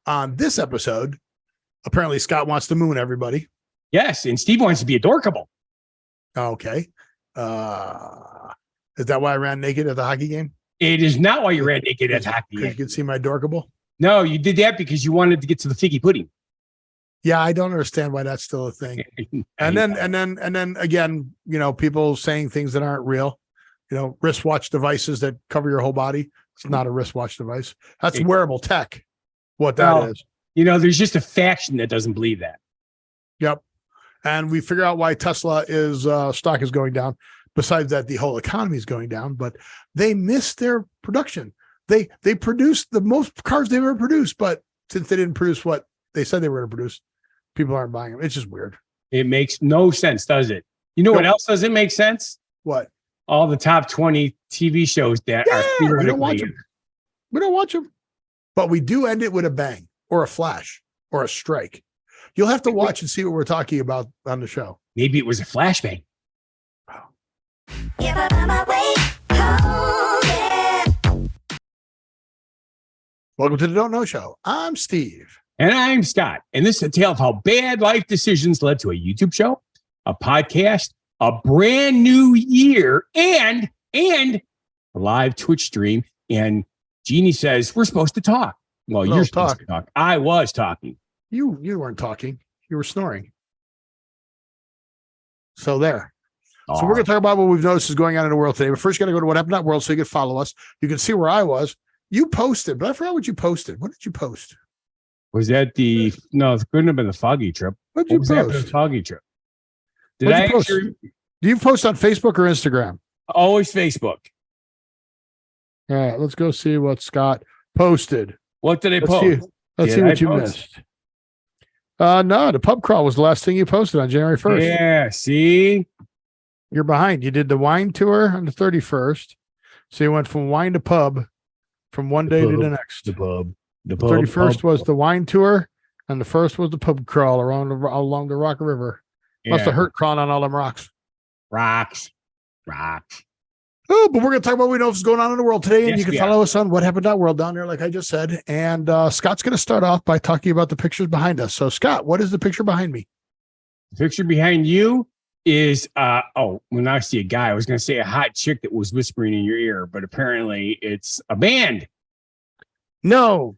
On this episode, apparently Scott wants to moon everybody. Yes, and Steve wants to be adorkable. Okay. Is that why I ran naked at the hockey game? It is not why you ran naked at hockey. Because you can see my Adorkable? No, you did that because you wanted to get to the figgy pudding. Yeah, I don't understand why that's still a thing. And then again, people saying things that aren't real. Wristwatch devices that cover your whole body. It's not a wristwatch device. That's wearable tech. What that is. There's just a faction that doesn't believe that. Yep. And we figure out why Tesla stock is going down. Besides that, the whole economy is going down, but they missed their production. They produced the most cars they've ever produced, but since they didn't produce what they said they were going to produce, people aren't buying them. It's just weird. It makes no sense, does it? You know what else doesn't make sense? What? All the top 20 TV shows that are theoretically. We don't watch them. We don't watch them. But we do end it with a bang or a flash or a strike. You'll have to watch and see what we're talking about on the show. Maybe it was a flashbang. Welcome to the Don't Know Show. I'm Steve. And I'm Scott. And this is a tale of how bad life decisions led to a YouTube show, a podcast, a brand new year, and a live Twitch stream. And Jeannie says, we're supposed to talk. Well, you're supposed to talk. I was talking. You weren't talking. You were snoring. So there. So we're going to talk about what we've noticed is going on in the world today. But first, you got to go to What Happened That World so you can follow us. You can see where I was. You posted, but I forgot what you posted. What did you post? Was that no, it couldn't have been the foggy trip. What did you post? The foggy trip. Do you post on Facebook or Instagram? Always Facebook. All right, let's go see what Scott posted. What did I post? Let's see what you missed. No, the pub crawl was the last thing you posted on January 1st. Yeah, see? You're behind. You did the wine tour on the 31st. So you went from wine to pub from one day to the next. The pub. The 31st was the wine tour, and the first was the pub crawl along the Rock River. Yeah. Must have hurt crawling on all them rocks. Rocks. Oh, but we're going to talk about what we know what's going on in the world today, and you can follow us on What Happened That World down there, like I just said. And Scott's going to start off by talking about the pictures behind us. So, Scott, what is the picture behind me? The picture behind you is, when I see a guy, I was going to say a hot chick that was whispering in your ear, but apparently it's a band. No.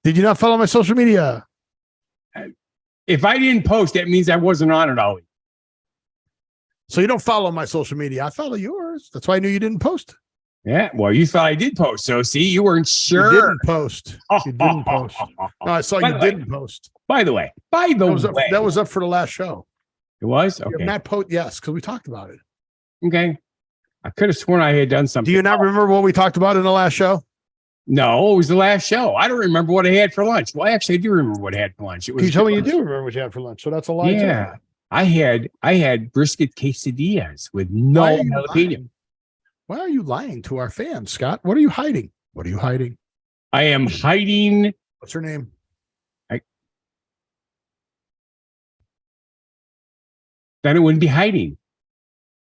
Did you not follow my social media? If I didn't post, that means I wasn't on it all week. So you don't follow my social media. I follow yours. That's why I knew you didn't post. Yeah. Well, you thought I did post. So see, you weren't sure. You didn't post. You didn't post. No, I saw you didn't post. By the way. That was up for the last show. It was? Okay. Not post. Yes, because we talked about it. Okay. I could have sworn I had done something. Do you not remember what we talked about in the last show? No, it was the last show. I don't remember what I had for lunch. Well, actually, I do remember what I had for lunch. It was. You told me you do remember what you had for lunch, so that's a lie. Yeah, too. I had brisket quesadillas with no jalapeno. Why are you lying to our fans, Scott? What are you hiding? What are you hiding? I am hiding. What's her name? Then it wouldn't be hiding.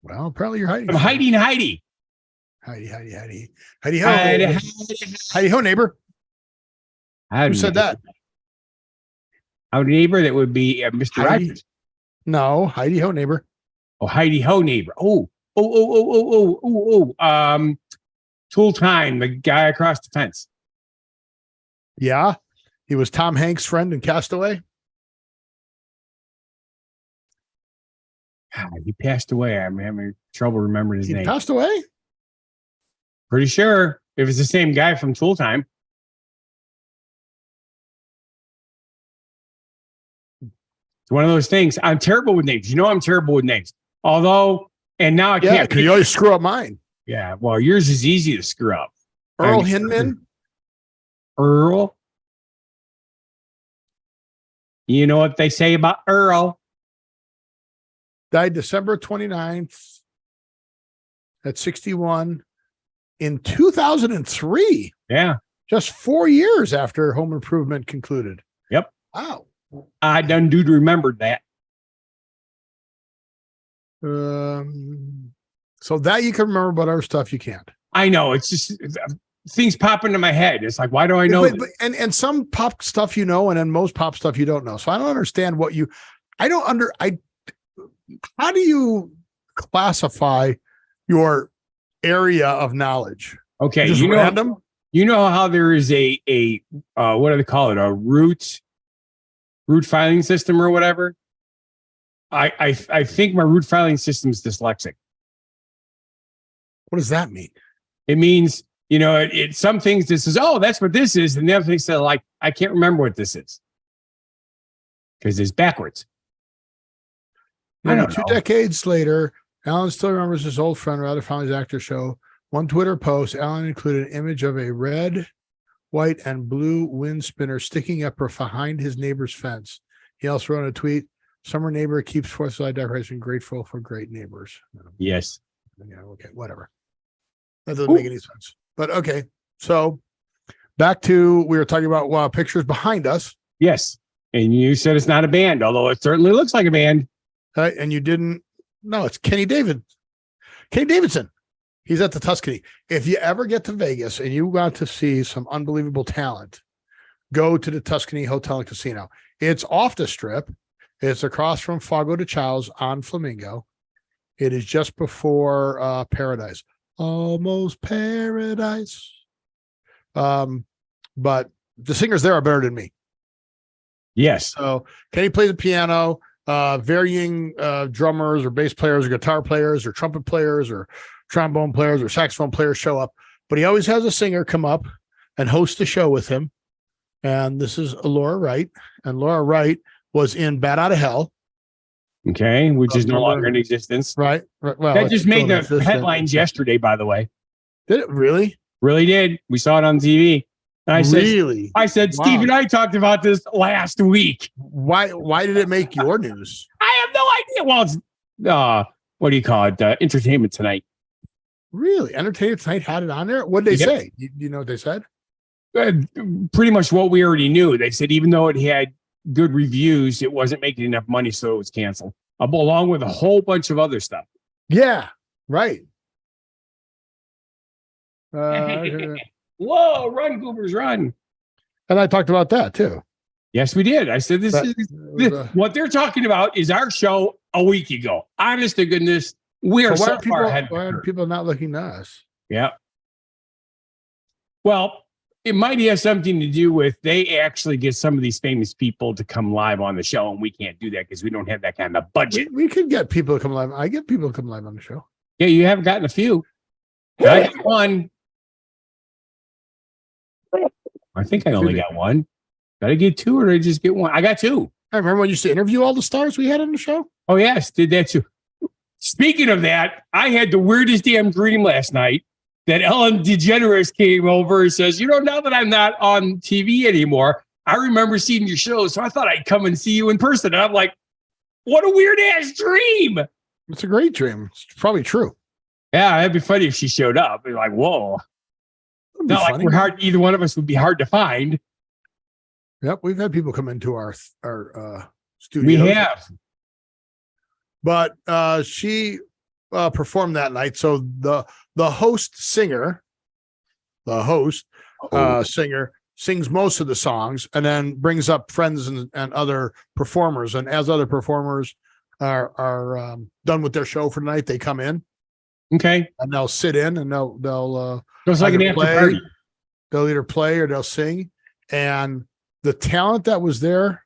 Well, apparently you're hiding. I'm hiding Heidi. Heidi ho. Heidi ho, neighbor. Who said that? Our neighbor, that would be Mr. Rogers. No, Heidi ho, neighbor. Oh, Heidi ho, neighbor. Oh. Tool Time, the guy across the fence. Yeah, he was Tom Hanks' friend in Castaway. God, he passed away. I'm having trouble remembering his name. He passed away? Pretty sure. If it's the same guy from Tool Time. It's one of those things. I'm terrible with names. I'm terrible with names. Although, and now I can't. Yeah, because you always screw up mine. Yeah, well, yours is easy to screw up. Earl Hinman? Earl? You know what they say about Earl? Died December 29th at 61 in 2003. Yeah. Just 4 years after Home Improvement concluded. Yep. Wow. I done do remember that. So that you can remember, but other stuff you can't. I know. It's just things pop into my head. It's like, why do I know? And some pop stuff and then most pop stuff you don't know. So I don't understand how do you classify your area of knowledge? Okay, just random. You know how there is a what do they call it? A root filing system or whatever. I think my root filing system is dyslexic. What does that mean? It means, it some things this is, oh, that's what this is. And the other things that like, I can't remember what this is. Because it's backwards. I don't know. 2 decades later, Alan still remembers his old friend, rather found his actor show. One Twitter post, Alan included an image of a red, white, and blue wind spinner sticking up behind his neighbor's fence. He also wrote a tweet, summer neighbor keeps 4th of July decoration, grateful for great neighbors. Yes. Yeah, okay, whatever. That doesn't make any sense. But okay, so back to, we were talking about pictures behind us. Yes. And you said it's not a band, although it certainly looks like a band. And you didn't, no, it's Kenny Davidson. He's at the Tuscany. If you ever get to Vegas and you got to see some unbelievable talent, go to the Tuscany Hotel and Casino. It's off the strip. It's across from Fogo de Chao's on Flamingo. It is just before Paradise. Almost Paradise. But the singers there are better than me. Yes. So Kenny plays the piano. Varying drummers or bass players or guitar players or trumpet players or trombone players or saxophone players show up, but he always has a singer come up and host the show with him. And this is Laura Wright, and Laura Wright was in Bat Out of Hell. Okay, which is no longer in existence. Right. Well, that just made the headlines yesterday, by the way. Did it really? Really did. We saw it on TV. And I said, wow. Steve and I talked about this last week. Why did it make your news? I have no idea. Well, it's what do you call it? Entertainment Tonight. Really? Entertainment Tonight had it on there? What did they say? You know what they said? Pretty much what we already knew. They said even though it had good reviews, it wasn't making enough money, so it was canceled. Along with a whole bunch of other stuff. Yeah, right. Whoa, run, Goobers, run. And I talked about that too. Yes, we did. I said what they're talking about is our show a week ago. Honest to goodness, we are so far ahead. Why are people not looking to us? Yeah. Well, it might have something to do with they actually get some of these famous people to come live on the show, and we can't do that because we don't have that kind of budget. We could get people to come live. I get people to come live on the show. Yeah, you haven't gotten a few. I got one. I think I only got one. Did I get two or did I just get one? I got two. I remember when you used to interview all the stars we had on the show. Oh, yes, did that too. Speaking of that, I had the weirdest damn dream last night that Ellen DeGeneres came over and says, now that I'm not on TV anymore, I remember seeing your show, so I thought I'd come and see you in person. And I'm like, what a weird ass dream. It's a great dream. It's probably true. Yeah, it'd be funny if she showed up. Be like, whoa. Not like we're hard. Either one of us would be hard to find. Yep, we've had people come into our studio. We have, but she performed that night. So the singer sings most of the songs, and then brings up friends and other performers. And as other performers are done with their show for the night, they come in. Okay, and they'll sit in and they'll it's like an after party. They'll either play or they'll sing. And the talent that was there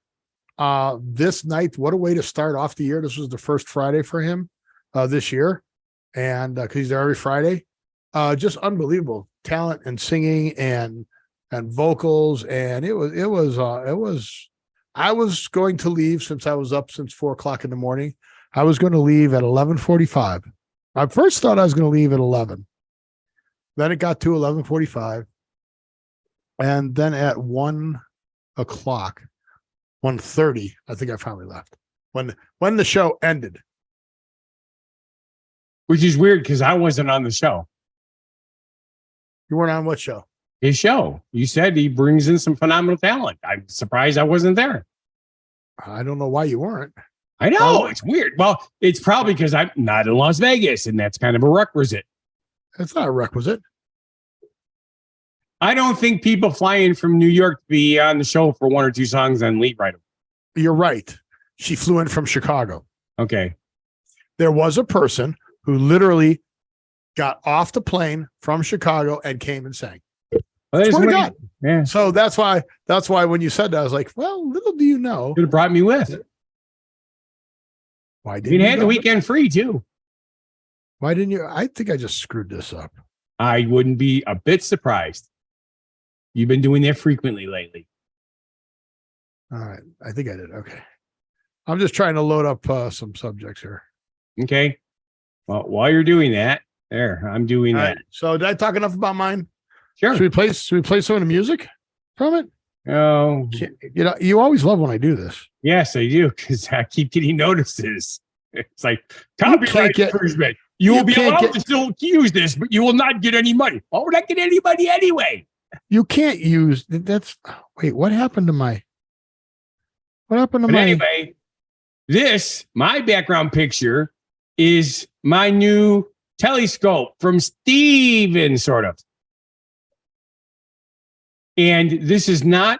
this night, what a way to start off the year. This was the first Friday for him this year. And because he's there every Friday, just unbelievable talent and singing and vocals. And it was, I was going to leave since I was up since 4:00 in the morning. I was going to leave at 11:45. I first thought I was going to leave at 11. Then it got to 11:45. And then at 1 o'clock, 1:30, I think I finally left. When the show ended. Which is weird because I wasn't on the show. You weren't on what show? His show. You said he brings in some phenomenal talent. I'm surprised I wasn't there. I don't know why you weren't. I know. It's weird. Well, it's probably because I'm not in Las Vegas, and that's kind of a requisite. It's not a requisite. I don't think people fly in from New York to be on the show for 1 or 2 songs and leave right away. You're right. She flew in from Chicago. Okay. There was a person who literally got off the plane from Chicago and came and sang. Well, Swear to God. Yeah. So that's why when you said that, I was like, well, little do you know. Should have brought me with. Why didn't you had the weekend free too? Why didn't you? I think I just screwed this up. I wouldn't be a bit surprised. You've been doing that frequently lately. All right. I think I did. Okay. I'm just trying to load up some subjects here. Okay. Well, while you're doing that, I'm doing All that. right. So did I talk enough about mine? Sure. Should we play some of the music from it? Oh, you know, you always love when I do this. yes, I do, because I keep getting notices. It's like copyright infringement. You will be allowed to still use this, but you will not get any money. Why would I get any money anyway? You can't use that's. Wait, what happened to my? What happened to but my? Anyway, my background picture is my new telescope from Steven, sort of. And this is not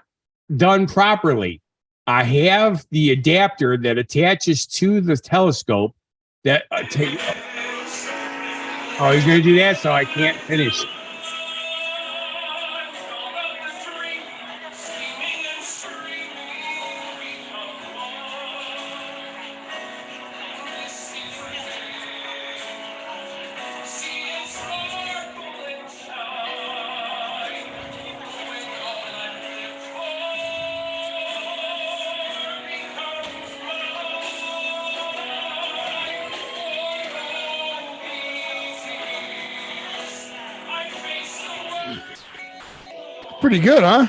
done properly. I have the adapter that attaches to the telescope that he's going to do that, so I can't finish. Pretty good, huh?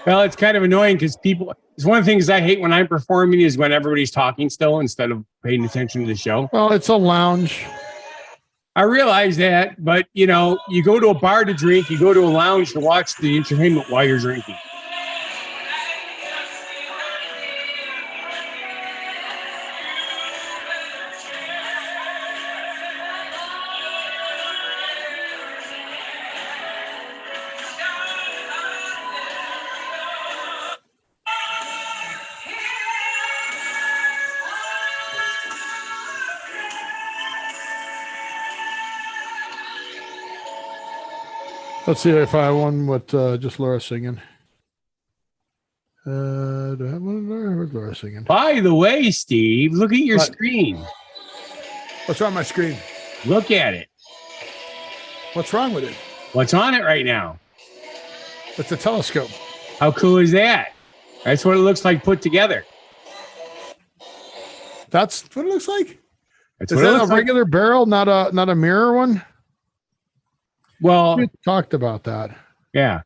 Well, it's kind of annoying because it's one of the things I hate when I'm performing is when everybody's talking still instead of paying attention to the show. Well, it's a lounge. I realize that, but you go to a bar to drink, you go to a lounge to watch the entertainment while you're drinking. Let's see if I have one with just Laura singing. Do I have one? Where's Laura singing? By the way, Steve, look at your screen. What's on my screen? Look at it. What's wrong with it? What's on it right now? It's a telescope. How cool is that? That's what it looks like put together. That's what it looks like. Is that a regular barrel, not a mirror one? Well, we talked about that. Yeah.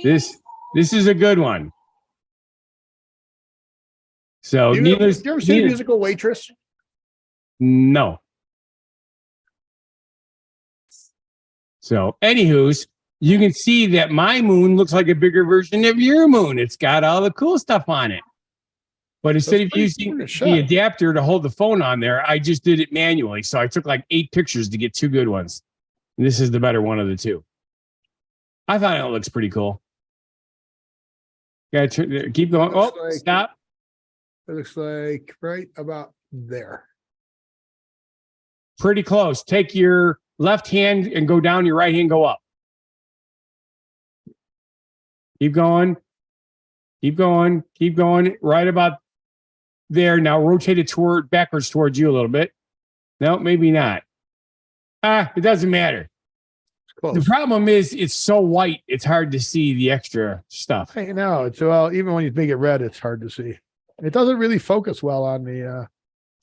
This is a good one. So, you ever see Musical Waitress? No. So, anywho's, you can see that my moon looks like a bigger version of your moon. It's got all the cool stuff on it. But instead of using the adapter to hold the phone on there, I just did it manually. So I took like 8 pictures to get 2 good ones. And this is the better one of the 2. I thought it looks pretty cool. Yeah, keep going. Stop. It looks like right about there. Pretty close. Take your left hand and go down, your right hand go up. Keep going. Keep going. Keep going. Right about there. Now rotate it backwards towards you a little bit. No, maybe not. It doesn't matter. The problem is it's so white, it's hard to see the extra stuff. I know. Even when you make it red, it's hard to see. It doesn't really focus well on the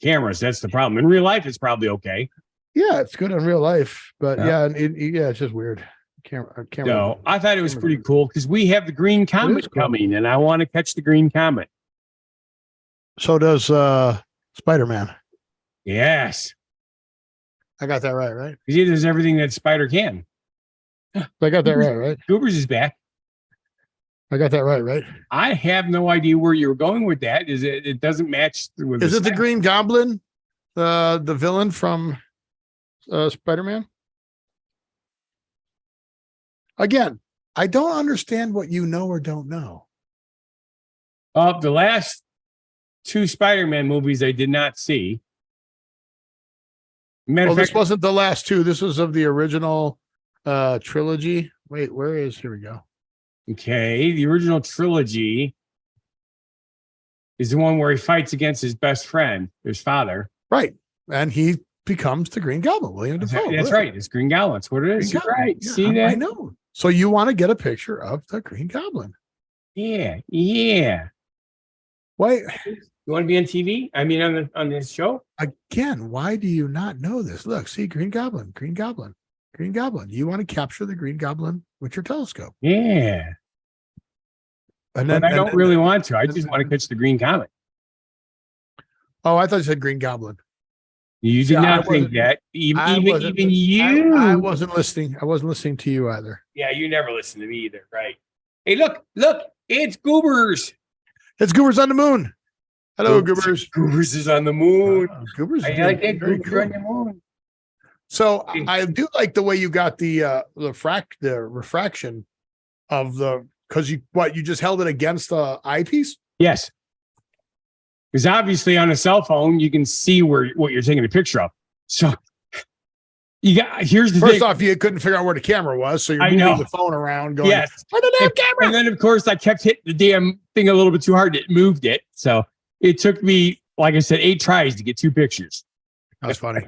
cameras. That's the problem. In real life, it's probably okay. Yeah, it's good in real life, but it's just weird. Camera. So I thought it was pretty cool because we have the green comet coming, and I want to catch the green comet. So does Spider-Man. Yes, I got that right? He does everything that Spider can. I got that right? Goobers is back. I got that right? I have no idea where you're going with that. It doesn't match with Is it the Green Goblin, the villain from Spider-Man? Again, I don't understand what you know or don't know. The last 2 Spider-Man movies I did not see. Well, this wasn't the last 2. This was of the original trilogy. Wait, here we go. Okay, the original trilogy is the one where he fights against his best friend, his father. Right. And he becomes the Green Goblin, William Dafoe. That's right. It's Green Goblin. That's what it is. You're right. Yeah, see that? I know. So you want to get a picture of the Green Goblin. Yeah. Wait. You want to be on TV? I mean, on this show? Again, why do you not know this? Look, see, Green Goblin. You want to capture the Green Goblin with your telescope. Yeah. And then I don't really want to. I just want to catch the Green Goblin. Oh, I thought you said Green Goblin. You did not think that. Even you. I wasn't listening. I wasn't listening to you either. Yeah, you never listen to me either, right? Hey, look, it's Goobers. It's Goobers on the moon. Hello, Goobers. Goobers is on the moon. Goobers. I like that. Goobers on the moon. So I do like the way you got the refraction of because you just held it against the eyepiece. Yes. Because obviously on a cell phone, you can see what you're taking a picture of. So here's the First off, you couldn't figure out where the camera was. So you're moving the phone around going, yes. Where's the damn camera? And then of course I kept hitting the damn thing a little bit too hard. It moved it. So it took me, like I said, 8 tries to get 2 pictures. That's funny.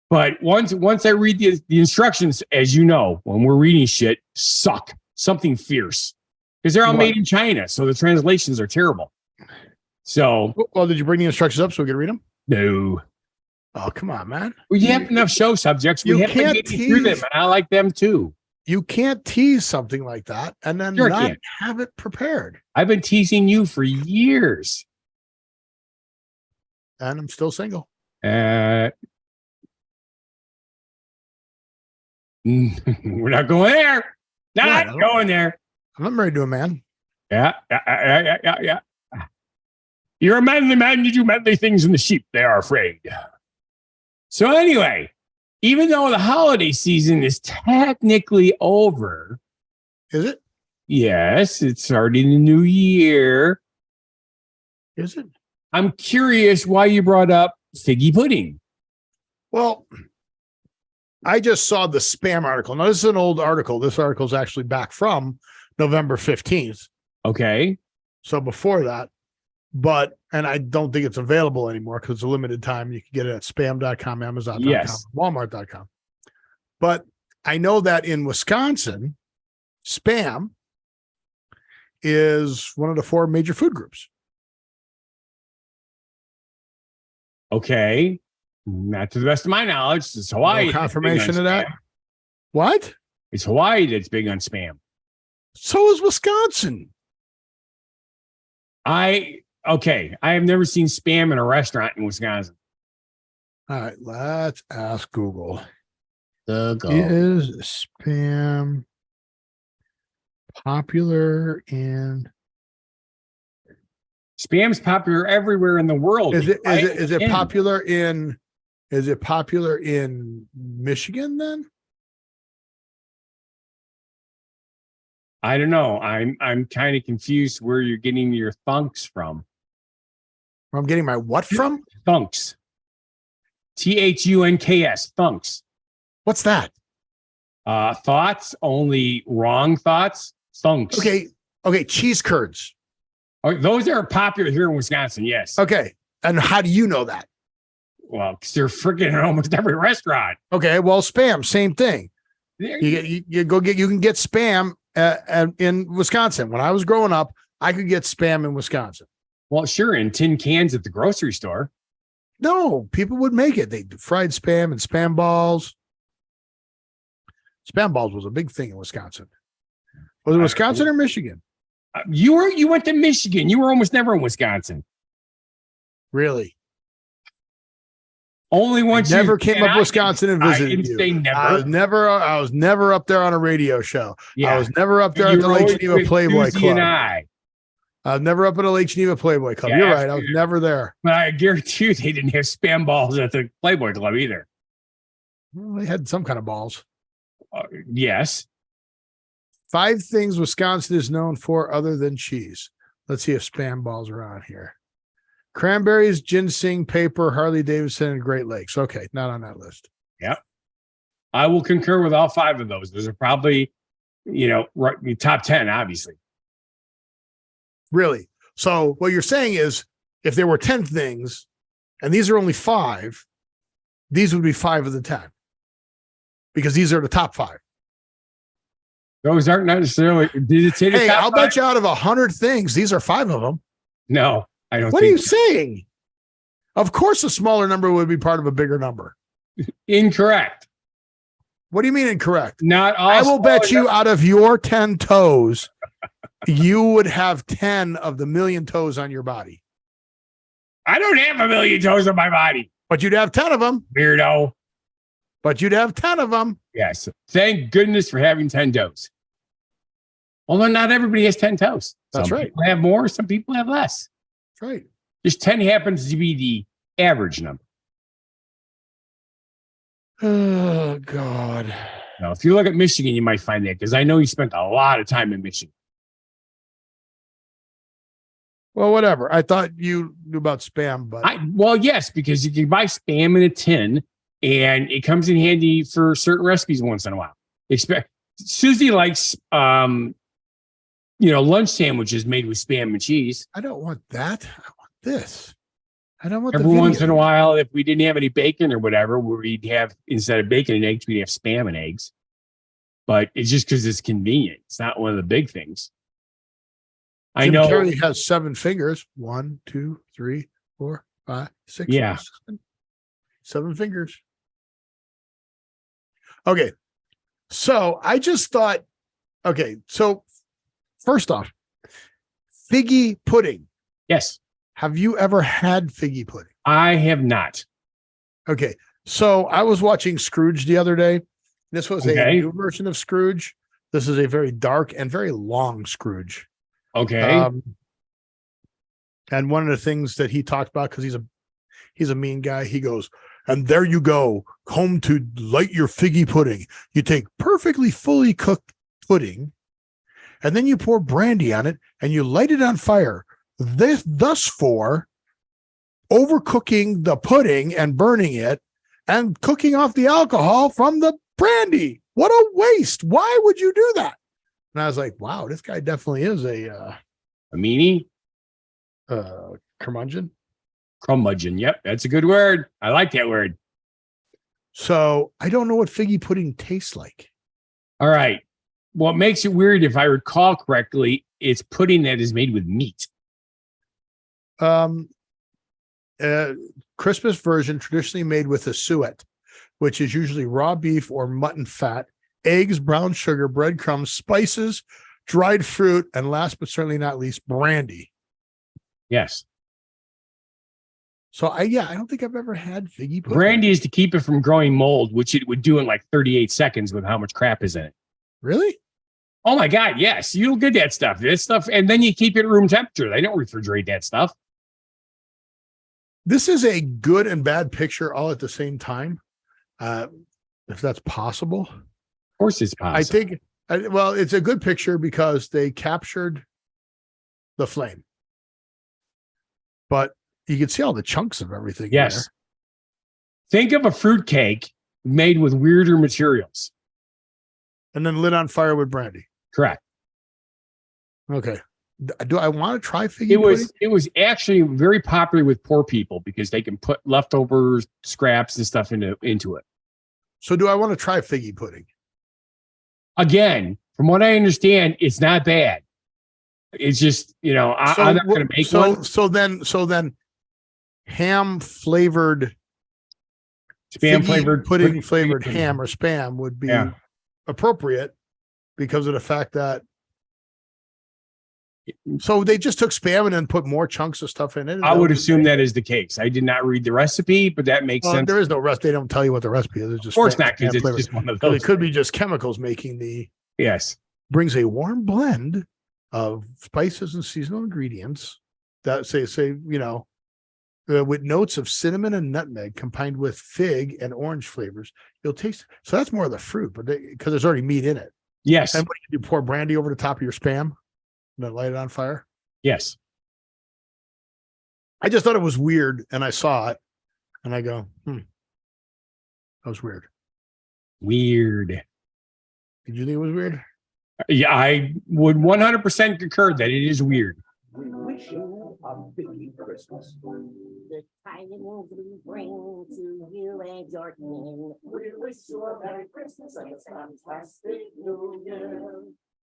But once I read the instructions, as you know, when we're reading shit, suck. Something fierce. Because they're all made in China. So the translations are terrible. So, well, did you bring the instructions up so we could read them? No. Oh, come on, man. Well, you have enough show subjects. We have to get through them, and I like them too. You can't tease something like that and then not have it prepared. I've been teasing you for years. And I'm still single. We're not going there. Not going there. I'm not married to a man. Yeah. You're a manly man. You do manly things, and the sheep, they are afraid. So anyway, even though the holiday season is technically over. Is it? Yes, it's starting the new year. Is it? I'm curious why you brought up figgy pudding. Well, I just saw the spam article. Now, this is an old article. This article is actually back from November 15th. Okay. So before that, and I don't think it's available anymore because it's a limited time. You can get it at spam.com, Amazon.com, Walmart.com. But I know that in Wisconsin, spam is one of the 4 major food groups. Okay. Not to the best of my knowledge. It's Hawaii. No confirmation of that. What? It's Hawaii that's big on spam. So is Wisconsin. I have never seen spam in a restaurant in Wisconsin. All right, let's ask Google. Is spam popular in? Spam's popular everywhere in the world. Is it popular in? Is it popular in Michigan then? I don't know. I'm kind of confused where you're getting your thunks from. Where I'm getting my what from? Thunks. THUNKS. Thunks. What's that? Thoughts, only wrong thoughts. Thunks. Okay. Cheese curds. Oh, those are popular here in Wisconsin. Yes. Okay. And how do you know that? Well, because they're freaking in almost every restaurant. Okay. Well, spam, same thing. You can get spam in Wisconsin. When I was growing up, I could get spam in Wisconsin. Well, sure, in tin cans at the grocery store. No, people would make it. They fried spam and spam balls. Spam balls was a big thing in Wisconsin. Was it Wisconsin or Michigan? You went to Michigan. You were almost never in Wisconsin. Really? Only once. Never came up Wisconsin and visited. I didn't say never. I was never up there on a radio show. Yeah. I was never up there at the Lake Geneva Playboy Club. I was never up at a Lake Geneva Playboy Club. Yeah, you're right. I was never there. But I guarantee you they didn't have spam balls at the Playboy Club either. Well, they had some kind of balls. Yes. 5 things Wisconsin is known for other than cheese. Let's see if spam balls are on here. Cranberries, ginseng, paper, Harley Davidson, and Great Lakes. Okay, not on that list. Yeah. I will concur with all 5 of those. Those are probably, top 10, obviously. Really? So what you're saying is if there were 10 things and these are only 5, these would be 5 of the 10 because these are the top 5. Those aren't necessarily. Did it say the Hey, top I'll 5? bet you out of 100 things, these are 5 of them. No, I don't What are think you saying? Of course, a smaller number would be part of a bigger number. Incorrect. What do you mean incorrect? Not all. I will bet you out of your 10 toes, you would have 10 of the million toes on your body. I don't have a million toes on my body. But you'd have 10 of them. Weirdo. But you'd have 10 of them. Yes. Thank goodness for having 10 toes. Although not everybody has 10 toes. That's some right. People have more, some people have less. That's right. Just 10 happens to be the average number. Oh, God. Now, if you look at Michigan, you might find that because I know you spent a lot of time in Michigan. Well, whatever. I thought you knew about spam, but Well, yes, because you can buy spam in a tin and it comes in handy for certain recipes once in a while. Susie likes, lunch sandwiches made with spam and cheese. I don't want that. I want this. I don't want Every once in a while, if we didn't have any bacon or whatever, we'd have, instead of bacon and eggs, we'd have spam and eggs. But it's just because it's convenient. It's not one of the big things. I Jim know. Carrey has 7 fingers. 1, 2, 3, 4, 5, 6. Yeah. 7 fingers. Okay. So I just thought, so first off, figgy pudding. Yes. Have you ever had figgy pudding? I have not. Okay. So I was watching Scrooge the other day. This was a new version of Scrooge. This is a very dark and very long Scrooge. Okay. And one of the things that he talked about, because he's a mean guy, he goes, and there you go, home to light your figgy pudding. You take perfectly fully cooked pudding, and then you pour brandy on it, and you light it on fire. Thus for overcooking the pudding and burning it, and cooking off the alcohol from the brandy. What a waste! Why would you do that? And I was like, wow, this guy definitely is a meanie? curmudgeon. Curmudgeon. Yep. That's a good word. I like that word. So I don't know what figgy pudding tastes like. All right. What makes it weird, if I recall correctly, it's pudding that is made with meat. Christmas version traditionally made with a suet, which is usually raw beef or mutton fat, eggs, brown sugar, breadcrumbs, spices, dried fruit, and last but certainly not least, brandy. Yes. So I don't think I've ever had figgy pudding. Brandy is to keep it from growing mold, which it would do in like 38 seconds with how much crap is in it. Really? Oh my God, yes. You'll get that stuff. This stuff, and then you keep it at room temperature. They don't refrigerate that stuff. This is a good and bad picture all at the same time. If that's possible. Of course it's possible. I think, it's a good picture because they captured the flame. But you can see all the chunks of everything. Yes. There. Think of a fruit cake made with weirder materials. And then lit on fire with brandy. Correct. Okay. Do I want to try figgy pudding? It was actually very popular with poor people because they can put leftover scraps and stuff into it. So do I want to try figgy pudding? Again, from what I understand, it's not bad. It's just, I'm not going to make one. So then ham flavored, spam flavored pudding flavored ham or spam would be appropriate because of the fact that. So they just took spam and then put more chunks of stuff in it. I would assume that is the case. I did not read the recipe, but that makes sense. There is no recipe. They don't tell you what the recipe is. It's just of course not, because it's just one of those. It could be just chemicals making the. Yes. Brings a warm blend of spices and seasonal ingredients that say with notes of cinnamon and nutmeg combined with fig and orange flavors. You'll taste. So that's more of the fruit, but because there's already meat in it. Yes. And what do you do? Pour brandy over the top of your Spam and then light it on fire? Yes. I just thought it was weird, and I saw it, and I go, that was weird. Weird. Did you think it was weird? Yeah, I would 100% concur that it is weird. We wish you a big Christmas. The tidings we bring to you and your kin. We wish you a Merry Christmas and a fantastic New Year.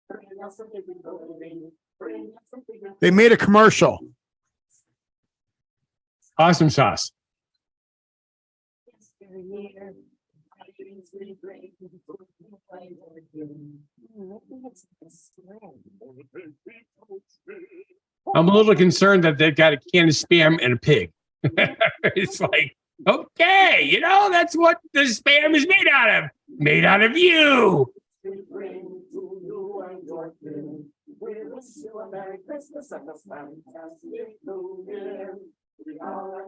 Bring us something we believe. Bring us something we They made a commercial. Awesome sauce. year. Tidings we bring to you and your kin. I'm a little concerned that they've got a can of Spam and a pig. It's like, okay, you know, that's what the Spam is made out of. Made out of you.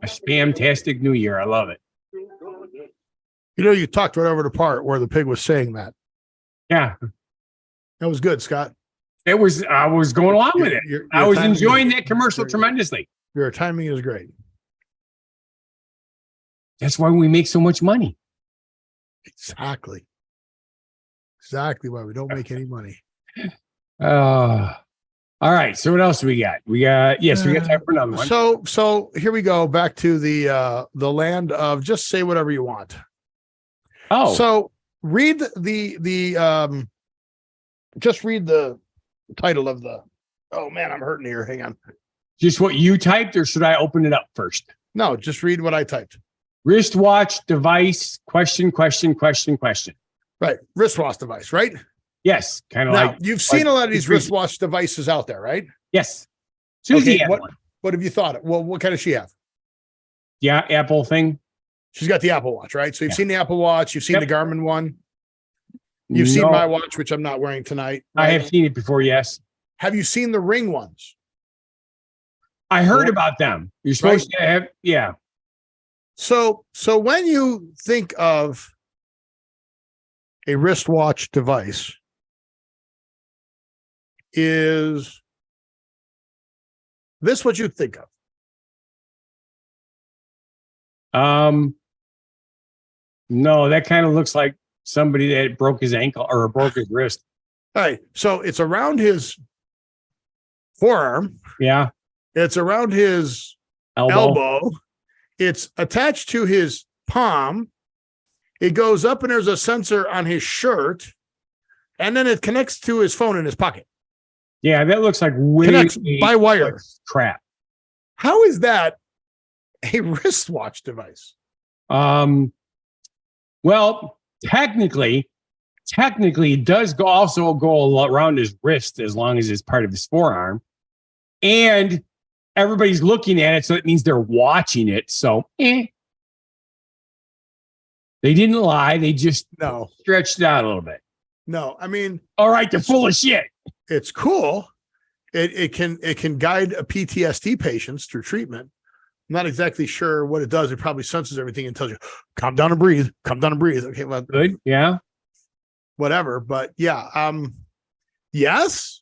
A Spam-tastic New Year. I love it. You know, you talked right over the part where the pig was saying that. Yeah. That was good, Scott. I was going along with it. Your I was timing enjoying is that commercial great. tremendously. Your timing is great. That's why we make so much money. Exactly. Exactly why we don't make any money. All right. So what else do we got? We got time for another one. So here we go back to the land of just say whatever you want. Oh, So read just read the title of the. Oh man, I'm hurting here. Hang on. just what you typed, or should I open it up first? No, just read what I typed. Wristwatch device, question. Right, wristwatch device. Right Yes, kind of now, like, you've seen a lot of these Susie. wristwatch devices out there, right? yes. Susie Okay, had one. what have you thought? Well, what kind does she have? Yeah, Apple thing. She's got the Apple Watch, right? So you've Yeah. seen the Apple Watch, you've seen Yep. the Garmin one, you've seen No, my watch, which I'm not wearing tonight. I right? have seen it before, yes. Have you seen the Ring ones? I heard Well, about them. You're supposed to have, yeah. So when you think of a wristwatch device, is this what you think of? No, that kind of looks like somebody that broke his ankle or broke his wrist. All right. So it's around his forearm. Yeah. It's around his elbow. It's attached to his palm. It goes up and there's a sensor on his shirt. And then it connects to his phone in his pocket. Yeah, that looks like way Connects by wire. crap. How is that a wristwatch device? Well, technically, it does also go around his wrist as long as it's part of his forearm. And everybody's looking at it, so it means they're watching it. So they didn't lie. They just No, stretched it out a little bit. no. I mean, All right, they're full of shit. it's cool. It can guide a PTSD patients through treatment. I'm not exactly sure what it does. It probably senses everything and tells you, calm down and breathe. Calm down and breathe. Okay, well, Good. Yeah. whatever. But yeah, yes,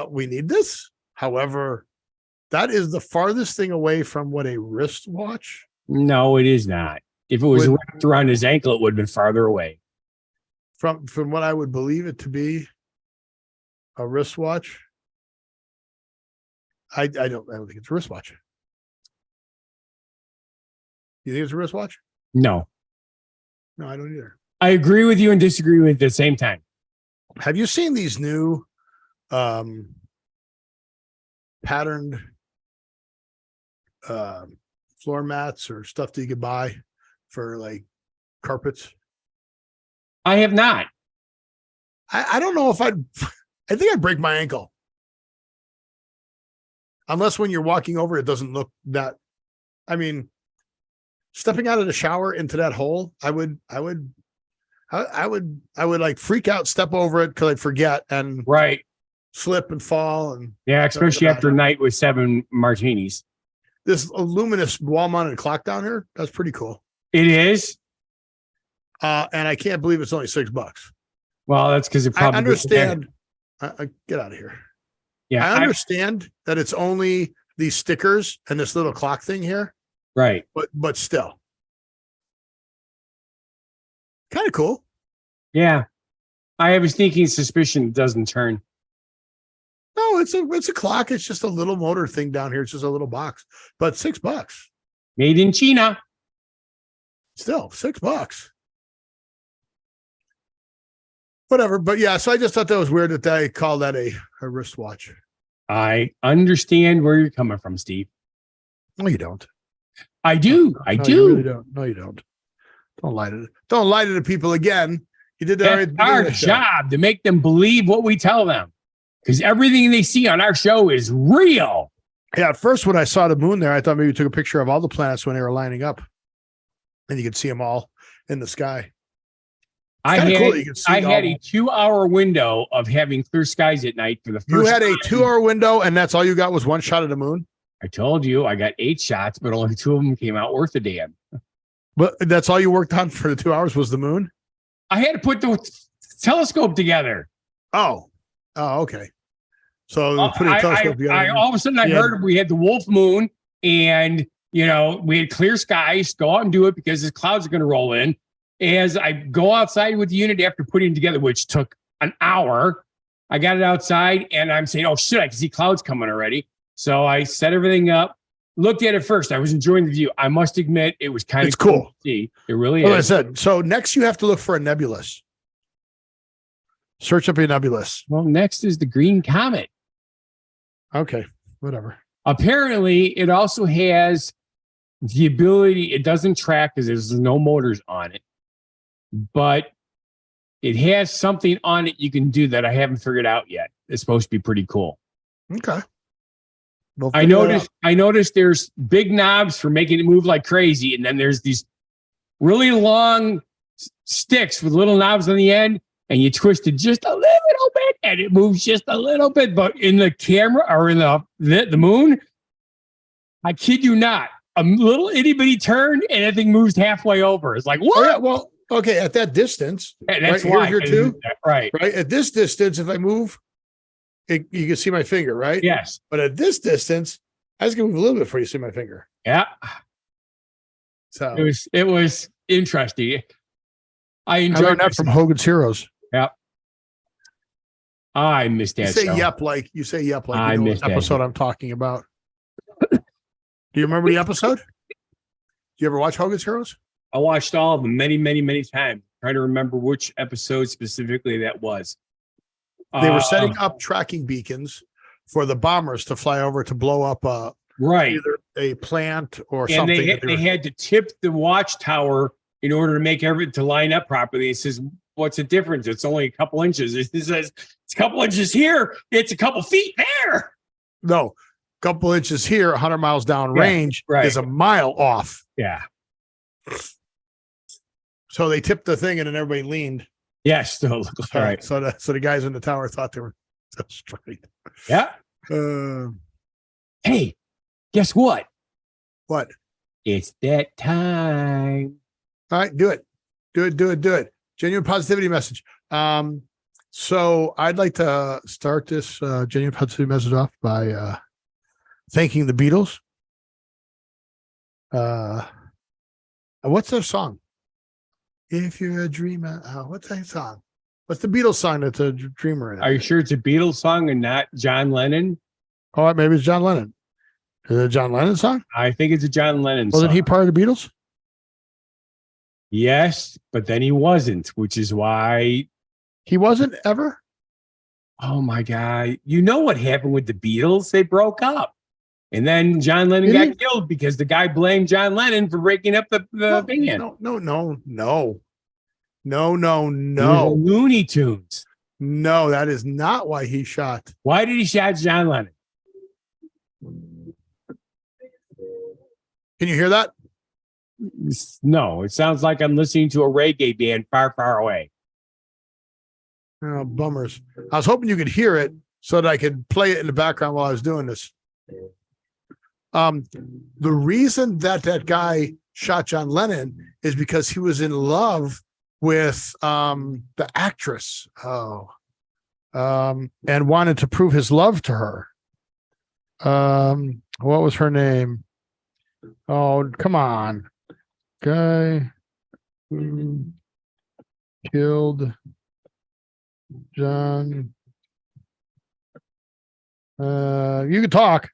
we need this. However, that is the farthest thing away from what a wristwatch. No, it is not. If it was Would- wrapped around his ankle, it would have been farther away. From what I would believe it to be a wristwatch. I don't think it's a wristwatch. You think it's a wristwatch? No. No, I don't either. I agree with you and disagree with you at the same time. Have you seen these new patterned floor mats or stuff that you could buy for like carpets? I have not. I don't know if I think I'd break my ankle. Unless when you're walking over, it doesn't look that. I mean, stepping out of the shower into that hole, I would like freak out, step over it because I'd forget and Right. slip and fall. And Yeah, especially after a night with 7 martinis. this luminous wall-mounted clock down here, that's pretty cool. It is. And I can't believe it's only $6. Well, that's because it I probably understand. Get out of here. Yeah, I understand that it's only these stickers and this little clock thing here, right. but still, kind of cool. Yeah, I have a sneaking suspicion it doesn't turn. No, it's a clock. It's just a little motor thing down here. It's just a little box, but $6. Made in China. Still $6. Whatever, but yeah. So I just thought that was weird that they call that a wristwatch. I understand where you're coming from, Steve. No, you don't. I do. No, I you do. really don't. No, you don't. Don't lie to the people again. You did that right at That's the beginning our of the show. job to make them believe what we tell them, because everything they see on our show is real. Yeah, at first when I saw the moon there, I thought maybe you took a picture of all the planets when they were lining up, and you could see them all in the sky. I Cool. You could see had a 2-hour window of having clear skies at night for the first. You had a time. 2-hour window, and that's all you got was one shot of the moon. I told you I got 8 shots, but only 2 of them came out worth a damn. But that's all you worked on for the 2 hours was the moon. I had to put the telescope together. Oh, okay. So putting a telescope together. All of a sudden I heard we had the wolf moon, and we had clear skies. Go out and do it because the clouds are going to roll in. As I go outside with the unit after putting it together, which took an hour, I got it outside and I'm saying, oh shit, I can see clouds coming already. So I set everything up, looked at it first. I was enjoying the view. I must admit it was kind of cool to see. It really Like I is. said, so next you have to look for a nebulous. Search up a nebulous. Well, next is the green comet. Okay, whatever. Apparently, it also has the ability, it doesn't track because there's no motors on it, but it has something on it you can do that I haven't figured out yet. It's supposed to be pretty cool. Okay. I noticed there's big knobs for making it move like crazy, and then there's these really long sticks with little knobs on the end, and you twist it just a little bit, and it moves just a little bit. But in the camera or in the moon, I kid you not, a little itty bitty turn, and everything moves halfway over. It's like, what? Oh, yeah, well, okay, at that distance, And that's right why here too, right? At this distance, if I move, you can see my finger, right? Yes. But at this distance, I was gonna move a little bit before you see my finger. Yeah. So It was interesting. I I enjoyed learned that from Hogan's Heroes. Yeah. I missed that. You say show. yep like you say yep like I you know missed what that. episode I'm talking about. Do you remember the episode? Do you ever watch Hogan's Heroes? I watched all of them many, many, many times. Trying to remember which episode specifically that was. They were setting up tracking beacons for the bombers to fly over to blow up either a plant or something. They had to tip the watchtower in order to make everything to line up properly. It says, what's the difference? It's only a couple inches. It says it's a couple inches here. It's a couple feet there. No, a couple inches here, 100 miles down range is a mile off. Yeah. So they tipped the thing and then everybody leaned. Yes. So, all right. So the guys in the tower thought they were so straight. Yeah. Hey, guess what? What? It's that time. All right, do it. Genuine positivity message. So I'd like to start this genuine positivity message off by thanking the Beatles. What's their song? If you're a dreamer. What's that song? What's the Beatles song that's a dreamer in it? Are you sure it's a Beatles song and not John Lennon? Oh, maybe it's John Lennon. Is it a John Lennon song? I think it's a John Lennon song. Wasn't he part of the Beatles? Yes, but then he wasn't, which is why. He wasn't ever? Oh my God. You know what happened with the Beatles? They broke up. And then John Lennon got killed because the guy blamed John Lennon for breaking up the band. No. Looney Tunes. No, that is not why he shot. Why did he shot John Lennon? Can you hear that? No, it sounds like I'm listening to a reggae band far, far away. Oh, bummers. I was hoping you could hear it so that I could play it in the background while I was doing this. The reason that guy shot John Lennon is because he was in love with the actress. And wanted to prove his love to her. What was her name? Oh, come on. Guy who killed John. You can talk.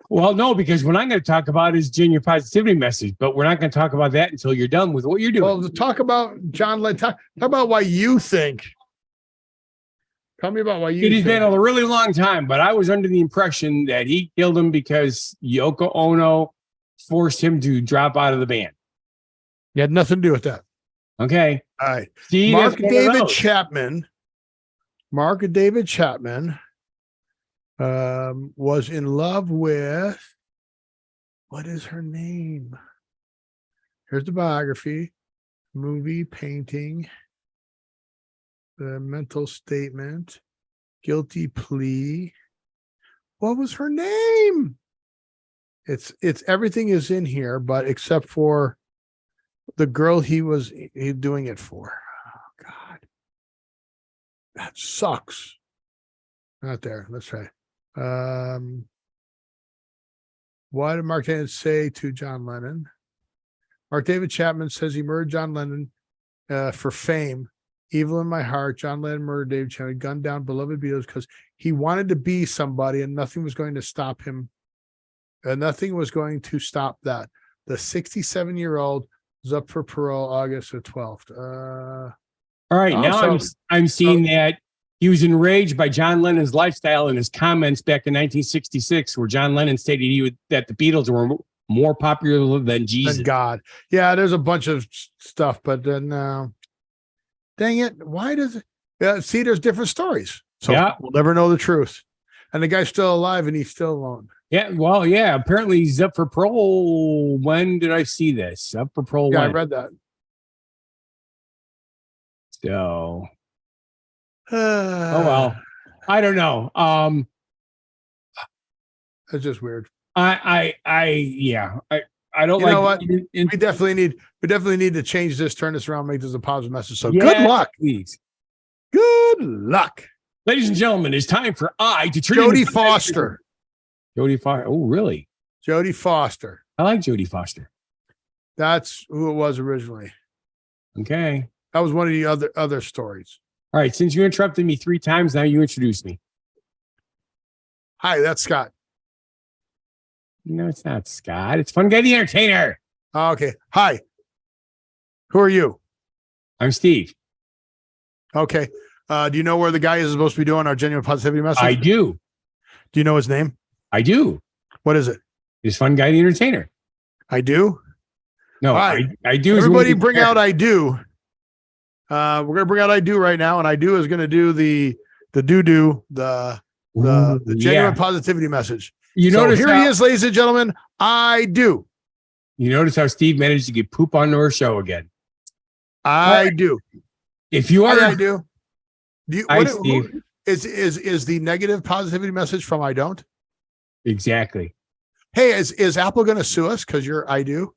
Well, no, because what I'm going to talk about is Junior Positivity Message, but we're not going to talk about that until you're done with what you're doing. Well, talk about John Lennon. Talk about why you think. Tell me about why you It has think. been a really long time, but I was under the impression that he killed him because Yoko Ono forced him to drop out of the band. You had nothing to do with that. Okay. All right. See, Mark David Chapman was in love with, what is her name? Here's the biography, movie, painting, the mental statement, guilty plea. What was her name? It's everything is in here, but except for the girl he doing it for. Oh God. That sucks. Not there. Let's try. What did Mark David say to John Lennon? Mark David Chapman says he murdered John Lennon for fame. Evil in my heart. John Lennon murdered David Chapman, gunned down beloved Beatles because he wanted to be somebody and nothing was going to stop him. Nothing was going to stop that. The 67-year-old was up for parole August the 12th. All right. Now I'm seeing that he was enraged by John Lennon's lifestyle and his comments back in 1966, where John Lennon stated that the Beatles were more popular than Jesus. Than God. Yeah, there's a bunch of stuff, but then dang it, why does it? See, there's different stories, so we'll never know the truth. And the guy's still alive, and he's still alone. Yeah, well, yeah. Apparently, he's up for parole. When did I see this? Up for parole? Yeah, when? I read that. So, oh well, I don't know. That's just weird. I don't you like. Know what? We definitely need to change this, turn this around, make this a positive message. So good luck, please. Good luck, ladies and gentlemen. It's time for to turn Jodie Foster. Jodie Foster. Oh, really? Jodie Foster. I like Jodie Foster. That's who it was originally. Okay. That was one of the other stories. All right. Since you interrupted me 3 times, now you introduce me. Hi, that's Scott. No, it's not Scott. It's Funguy The Entertainer. Okay. Hi. Who are you? I'm Steve. Okay. Do you know where the guy is supposed to be doing our genuine positivity message? I do. Do you know his name? I do. What is it? It's Funguy The Entertainer. I do. No, right. I do. Everybody bring out I do. We're gonna bring out I do right now, and I do is gonna do the genuine positivity message. You notice here he is, ladies and gentlemen. I do. You notice how Steve managed to get poop onto our show again. I do. If you are, I do. Do you? Steve. Is the negative positivity message from I don't? Exactly. Hey, is Apple going to sue us because you're I do?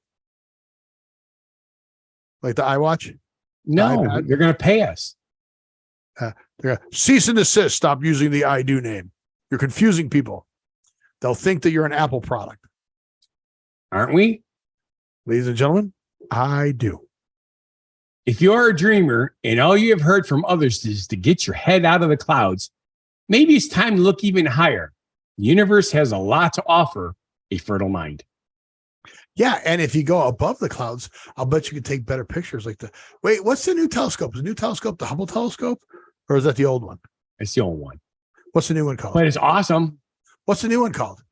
Like the iWatch? No, they're going to pay us. They're gonna cease and desist. Stop using the I do name. You're confusing people. They'll think that you're an Apple product. Aren't we? Ladies and gentlemen, I do. If you're a dreamer and all you have heard from others is to get your head out of the clouds, maybe it's time to look even higher. The universe has a lot to offer a fertile mind. Yeah, and if you go above the clouds, I'll bet you can take better pictures like wait, what's the new telescope? Is the new telescope the Hubble telescope? Or is that the old one? It's the old one. What's the new one called? But it's awesome. What's the new one called?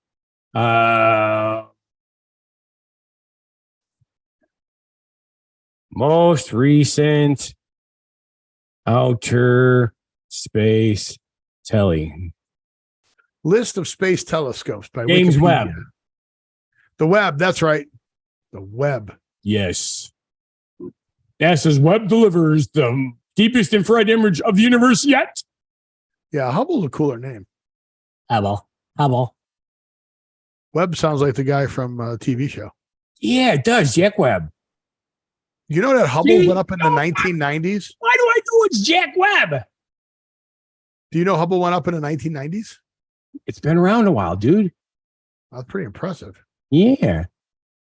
Most recent outer space telly. List of space telescopes by James Wikipedia. Webb. The Webb, that's right. The Webb. Yes. NASA's Webb delivers the deepest infrared image of the universe yet. Yeah, Hubble's a cooler name. Hubble. Webb sounds like the guy from a TV show. Yeah, it does. Jack Webb. You know that Hubble See? went up in the 1990s? Why do I know it's Jack Webb? Do you know Hubble went up in the 1990s? It's been around a while, dude. That's pretty impressive. Yeah.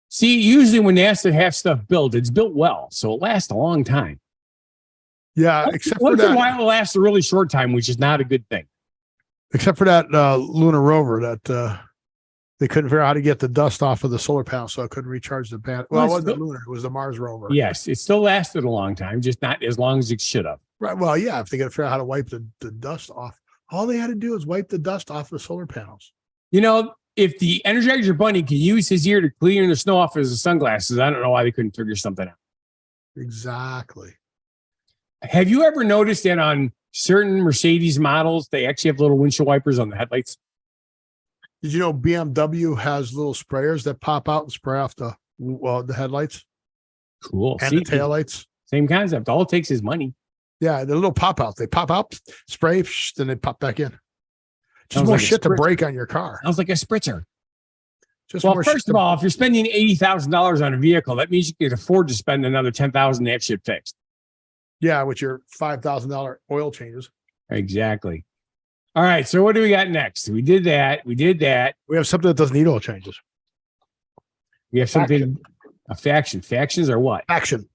See, usually when NASA has stuff built, it's built well, so it lasts a long time. Yeah, except for Once in a that, while, it lasts a really short time, which is not a good thing. except for that lunar rover that they couldn't figure out how to get the dust off of the solar panel, so it couldn't recharge the battery. Well, it wasn't lunar; it was the Mars rover. Yes, it still lasted a long time, just not as long as it should have. Right. Well, yeah, if they could figure out how to wipe the dust off, all they had to do was wipe the dust off the solar panels. You know, if the Energizer Bunny can use his ear to clear the snow off his sunglasses, I don't know why they couldn't figure something out. Exactly. Have you ever noticed that on certain Mercedes models, they actually have little windshield wipers on the headlights? Did you know BMW has little sprayers that pop out and spray off the headlights Cool. and the taillights? Same concept. All it takes is money. Yeah, the little pop out. They pop out, spray, then they pop back in. Just Sounds more like a shit to spritzer. break on your car. Sounds like a spritzer. Just Well, more first shit of all, if you're spending $80,000 on a vehicle, that means you can afford to spend another $10,000 to have shit fixed. yeah, with your $5,000 oil changes. Exactly. All right. So what do we got next? We did that. We We have something that doesn't need oil changes. We have something, a faction. Factions are what? Action.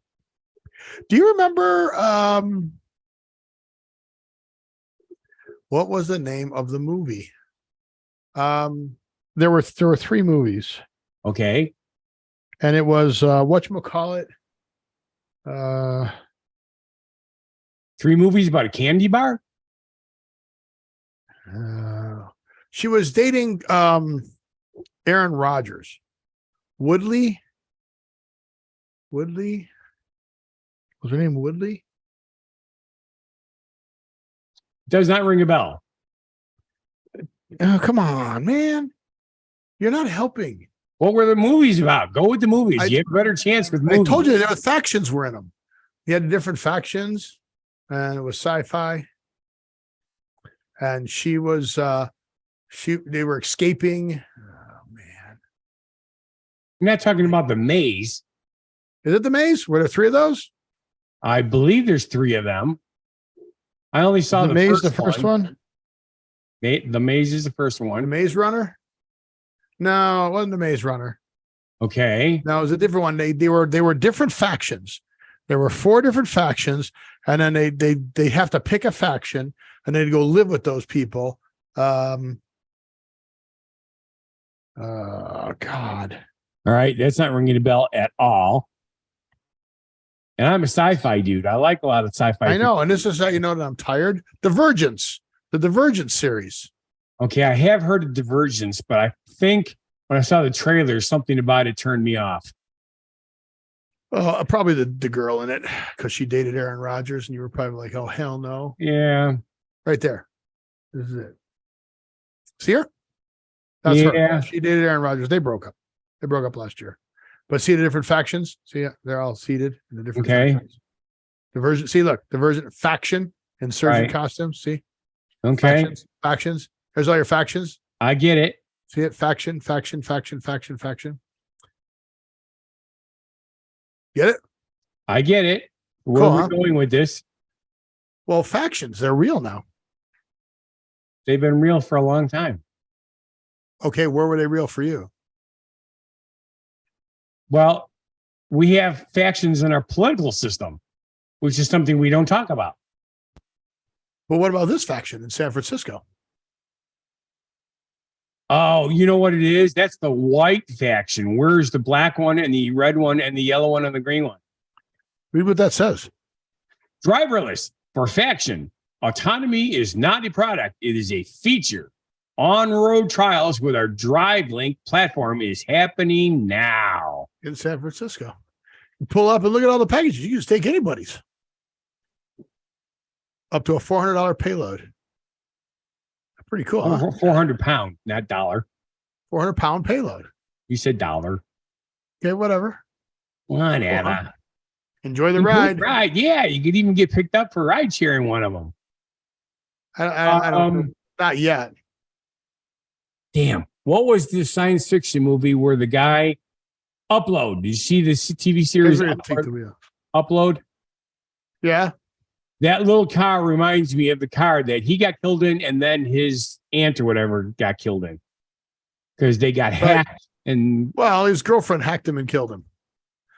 Do you remember what was the name of the movie? There were three movies, Okay. and it was whatchamacallit? 3 movies about a candy bar? She was dating Aaron Rodgers. Woodley? Was her name Woodley? Does not ring a bell. Oh, come on, man. You're not helping. What were the movies about? Go with the movies. You have a better chance with movies. I told you there were factions were in them. You had different factions, and it was sci-fi. And she was they were escaping. Oh man. You're not talking about the maze. Is it the maze? Were there 3 of those? I believe there's 3 of them. I only saw the the maze, first the first one. The maze is the first The one. Maze Runner? No, it wasn't the Maze Runner. Okay. No, it was a different one. They were different factions. There were 4 different factions, and then they have to pick a faction and they'd go live with those people. Oh God. All right. That's not ringing a bell at all. And I'm a sci-fi dude. I like a lot of sci-fi. I know, and this is how you know that I'm tired. Divergence, the Divergence series. Okay, I have heard of Divergence, but I think when I saw the trailer, something about it turned me off. Probably the girl in it because she dated Aaron Rodgers, and you were probably like, "Oh hell no!" Yeah, Right there. This is it. See her? That's her. She dated Aaron Rodgers. They broke up. They broke up last year. But see the different factions? See, they're all seated in the different factions. Divergent. See, look, Divergent faction, insurgent costumes. See? Okay. Factions. There's all your factions. I get it. See it? Faction. Get it? I get it. Where Cool, are we going with this? Well, factions, they're real now. They've been real for a long time. Okay, where were they real for you? Well, we have factions in our political system, which is something we don't talk about. Well, what about this faction in San Francisco? Oh, you know what it is? That's the white faction. Where's the black one and the red one and the yellow one and the green one? Read what that says. Driverless for faction. Autonomy is not a product. It is a feature. On-road trials with our DriveLink platform is happening now. In San Francisco. You pull up and look at all the packages. You can just take anybody's. Up to a $400 payload. Pretty cool. Huh? 400 pound, not dollar. 400-pound payload. You said dollar. Okay, whatever. Whatever. Enjoy the ride. Right. Yeah, you could even get picked up for ride sharing one of them. I don't not yet. Damn. What was the science fiction movie where the guy Upload? Did you see the TV series? upload? Yeah. That little car reminds me of the car that he got killed in, and then his aunt or whatever got killed in because they got hacked. And well, his girlfriend hacked him and killed him.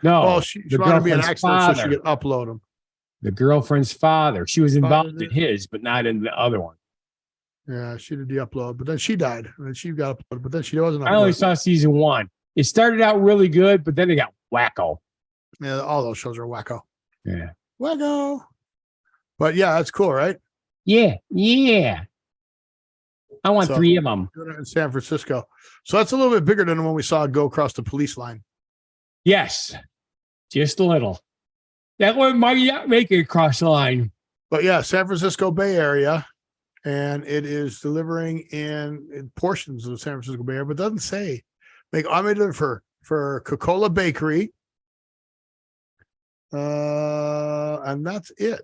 no, Well, she wanted to be an accident so she could upload him. The girlfriend's father. She was involved in his, but not in the other one. Yeah, she did the upload, but then she died. And then she got uploaded, but then she wasn't uploaded. I only saw season 1. It started out really good, but then it got wacko. Yeah, all those shows are wacko. Yeah. Wacko. But yeah, that's cool, right? Yeah. I want 3 of them. In San Francisco. So that's a little bit bigger than when we saw it go across the police line. Yes. Just a little. That one might not make it across the line. But yeah, San Francisco Bay Area. And it is delivering in portions of the San Francisco Bay Area, but it doesn't say. I'm going to deliver for Coca-Cola Bakery. And that's it.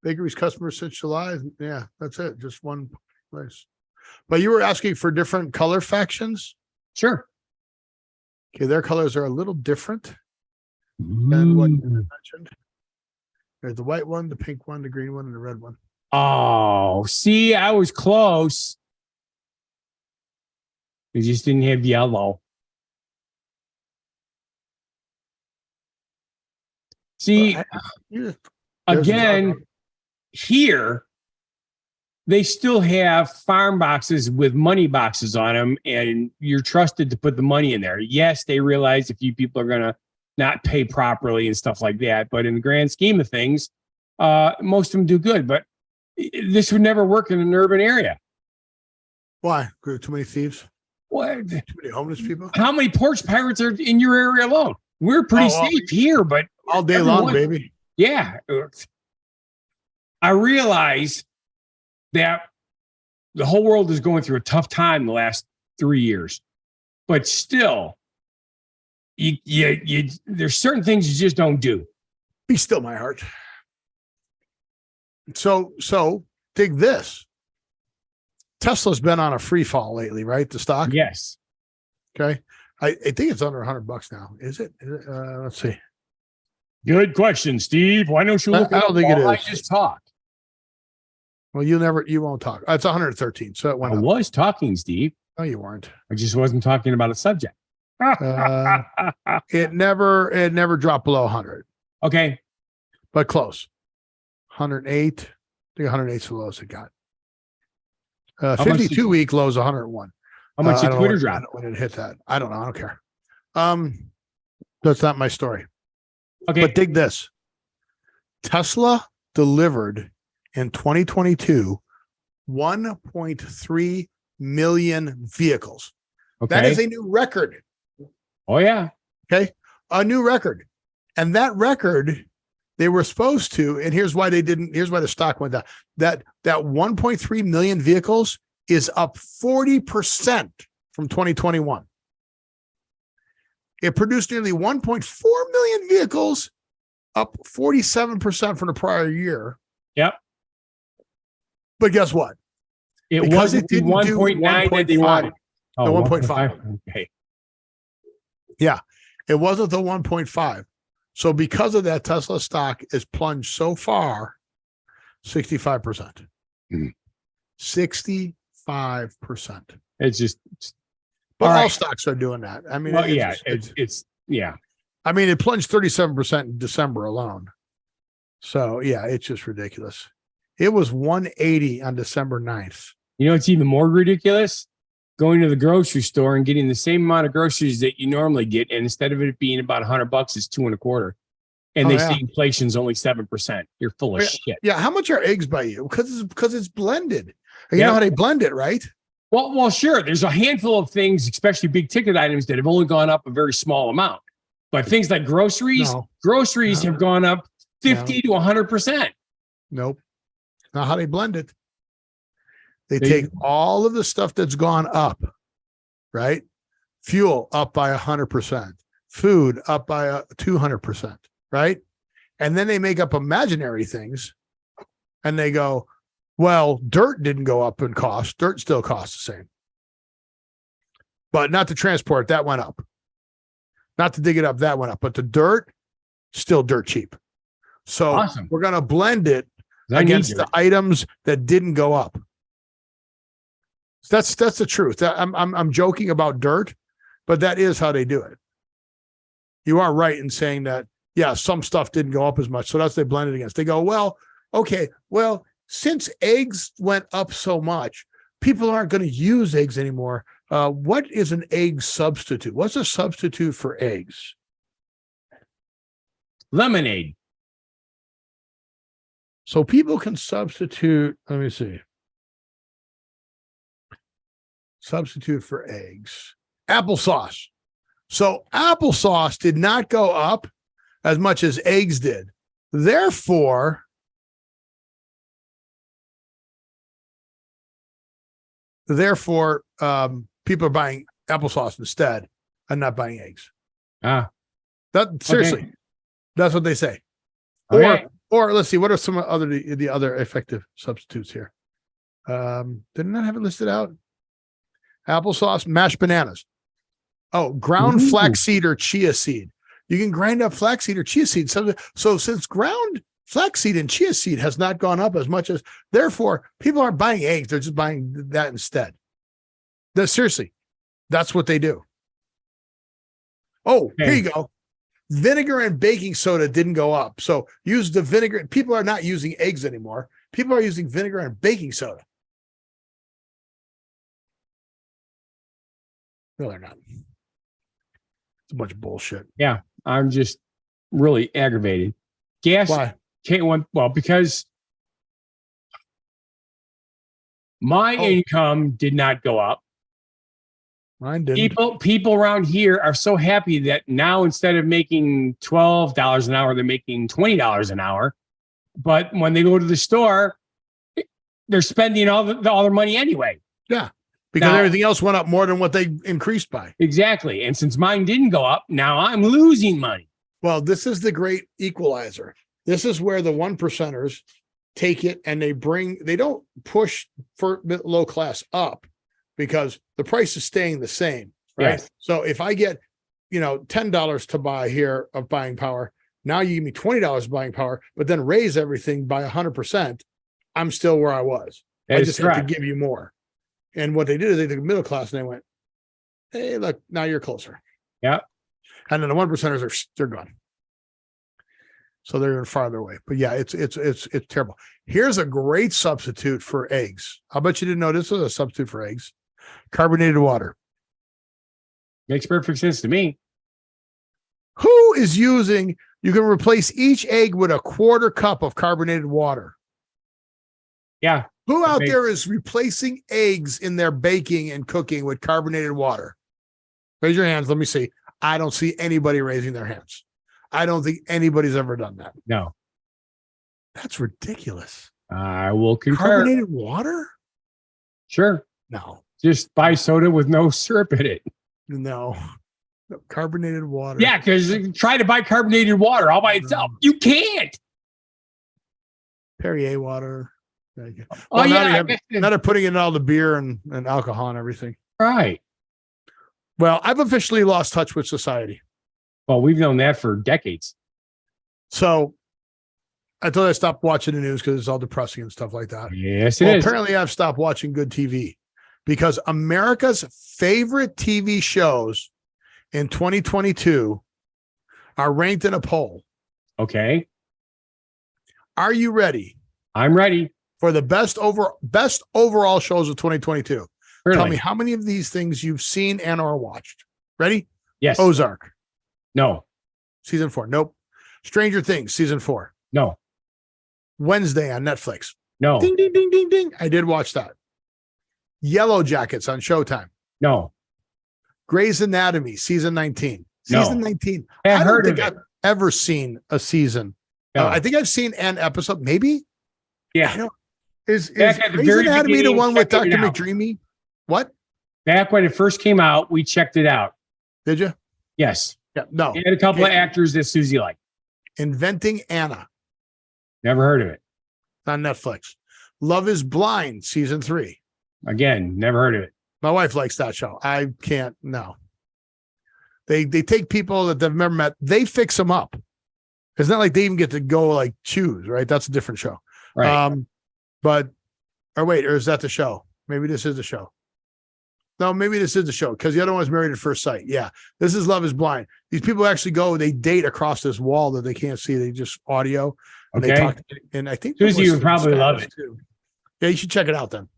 Bakery's customers since July. Yeah, that's it. Just one place. But you were asking for different color factions? Sure. Okay, their colors are a little different than what you mentioned. There's the white one, the pink one, the green one, and the red one. Oh, see, I was close. They just didn't have yellow. See, again, here, they still have farm boxes with money boxes on them, and you're trusted to put the money in there. Yes, they realize a few people are going to not pay properly and stuff like that, but in the grand scheme of things, most of them do good. But this would never work in an urban area. Why? Too many thieves? What? Too many homeless people? How many porch pirates are in your area alone? We're pretty safe here, but all day long, baby. Yeah. I realize that the whole world is going through a tough time the last 3 years, but still, there's certain things you just don't do. Be still, my heart. So dig this. Tesla's been on a free fall lately, right? The stock? Yes. Okay. I think it's under $100 now. Is it? Let's see. Good question, Steve. Why don't you look? I don't think it is. I just talk. Well, you won't talk. It's 113. So it went I up. was talking, Steve. No, you weren't. I just wasn't talking about a subject. It never dropped below 100. Okay. But close. 108. I think 108 is the lowest it got. 52-week lows 101. How much did Twitter drop? When it hit that. I don't know. I don't care. That's not my story. Okay. But dig this. Tesla delivered in 2022 1.3 million vehicles. Okay. That is a new record. Oh, yeah. Okay. A new record. And that record, they were supposed to, and here's why the stock went down. That 1.3 million vehicles is up 40% from 2021. It produced nearly 1.4 million vehicles, up 47% from the prior year. Yep. But guess what? It Because wasn't the 1.9 that they wanted. The 1.5. Okay. Yeah. It wasn't the 1.5. So because of that, Tesla stock is plunged so far, 65%. 65%. It's just. But all stocks are doing that. I mean, it's I mean, it plunged 37% in December alone. So yeah, it's just ridiculous. It was 180 on December 9th. You know, it's even more ridiculous going to the grocery store and getting the same amount of groceries that you normally get. And instead of it being about $100, it's $2.25. And they say inflation's only 7%. You're full of shit. Yeah. How much are eggs by you? Because it's blended. You know how they blend it, right? Well, sure. There's a handful of things, especially big ticket items, that have only gone up a very small amount. But things like groceries have gone up 50 to 100%. Nope. Not how they blend it. They take all of the stuff that's gone up, right? Fuel up by 100%, food up by 200%, right? And then they make up imaginary things and they go, well, dirt didn't go up in cost. Dirt still costs the same. But not to transport, that went up. Not to dig it up, that went up. But the dirt, still dirt cheap. So Awesome. we're going to blend it I need against the dirt. items that didn't go up. That's the truth. I'm joking about dirt, but that is how they do it. You are right in saying that, yeah, some stuff didn't go up as much. So that's they blend it against. They go, well, okay, well, since eggs went up so much, people aren't going to use eggs anymore. What is an egg substitute? What's a substitute for eggs? Lemonade. So people can substitute, let me see. Substitute for eggs. Applesauce. So applesauce did not go up as much as eggs did. Therefore, people are buying applesauce instead and not buying eggs. Seriously, okay. That's what they say. Okay. Or let's see, what are some other the other effective substitutes here? Did not have it listed out. Applesauce, mashed bananas. Oh, ground flaxseed or chia seed. You can grind up flaxseed or chia seed. So since ground flaxseed and chia seed has not gone up as much as, therefore, people aren't buying eggs. They're just buying that instead. Seriously, that's what they do. Oh, okay. Here you go. Vinegar and baking soda didn't go up. So use the vinegar. People are not using eggs anymore. People are using vinegar and baking soda. No, they're not. It's a bunch of bullshit. Yeah, I'm just really aggravated. Gas. Why? Well, because my income did not go up. Mine didn't. People around here are so happy that now instead of making $12 an hour, they're making $20 an hour. But when they go to the store, they're spending all their money anyway. Yeah, because everything else went up more than what they increased by. Exactly. And since mine didn't go up, now I'm losing money. Well, this is the great equalizer. This is where the 1%ers take it and they don't push for low class up because the price is staying the same, right? Yes. So if I get, $10 to buy here of buying power, now you give me $20 buying power, but then raise everything by 100%, I'm still where I was. I just have to give you more. And what they did is they took the middle class and they went, hey, look, now you're closer. Yeah. And then the 1%ers they're gone. So they're even farther away. But yeah, it's terrible. Here's a great substitute for eggs. I bet you didn't know this was a substitute for eggs. Carbonated water. Makes perfect sense to me. Who is using, you can replace each egg with a quarter cup of carbonated water. Yeah. Who out there is replacing eggs in their baking and cooking with carbonated water? Raise your hands. Let me see. I don't see anybody raising their hands. I don't think anybody's ever done that. No. That's ridiculous. I will concur. Carbonated water? Sure. No. Just buy soda with no syrup in it. No. Carbonated water. Yeah, because try to buy carbonated water all by itself. You can't. Perrier water. Well, now they're putting in all the beer and alcohol and everything. Right. Well, I've officially lost touch with society. Well, we've known that for decades. So I thought I stopped watching the news because it's all depressing and stuff like that. Yes, it is. Apparently, I've stopped watching good TV because America's favorite TV shows in 2022 are ranked in a poll. Okay. Are you ready? I'm ready. For the best overall shows of 2022. Really? Tell me how many of these things you've seen and or watched. Ready? Yes. Ozark. No. Season 4. Nope. Stranger Things. Season 4. No. Wednesday on Netflix. No. Ding, ding, ding, ding, ding. I did watch that. Yellow Jackets on Showtime. No. Grey's Anatomy. Season 19. No. Season 19. I don't think I've ever seen a season. No. I think I've seen an episode. Maybe. Yeah. I don't. Is Back at the Grey's very Anatomy the beginning, one with checking Dr. it out. McDreamy? What? Back when it first came out, we checked it out. Did you? Yes. Yeah. No. It had a couple of actors that Susie liked. Inventing Anna. Never heard of it. On Netflix. Love is Blind, season 3. Again, never heard of it. My wife likes that show. I can't. No. They take people that they've never met. They fix them up. It's not like they even get to go like choose, right? That's a different show. Right. Or is that the show? Maybe this is the show. No, maybe this is the show because the other one is Married at First Sight. Yeah, this is Love is Blind. These people actually go, they date across this wall that they can't see. They just audio. And Okay. They talk, and I think Susie would probably love it too. Yeah, you should check it out then.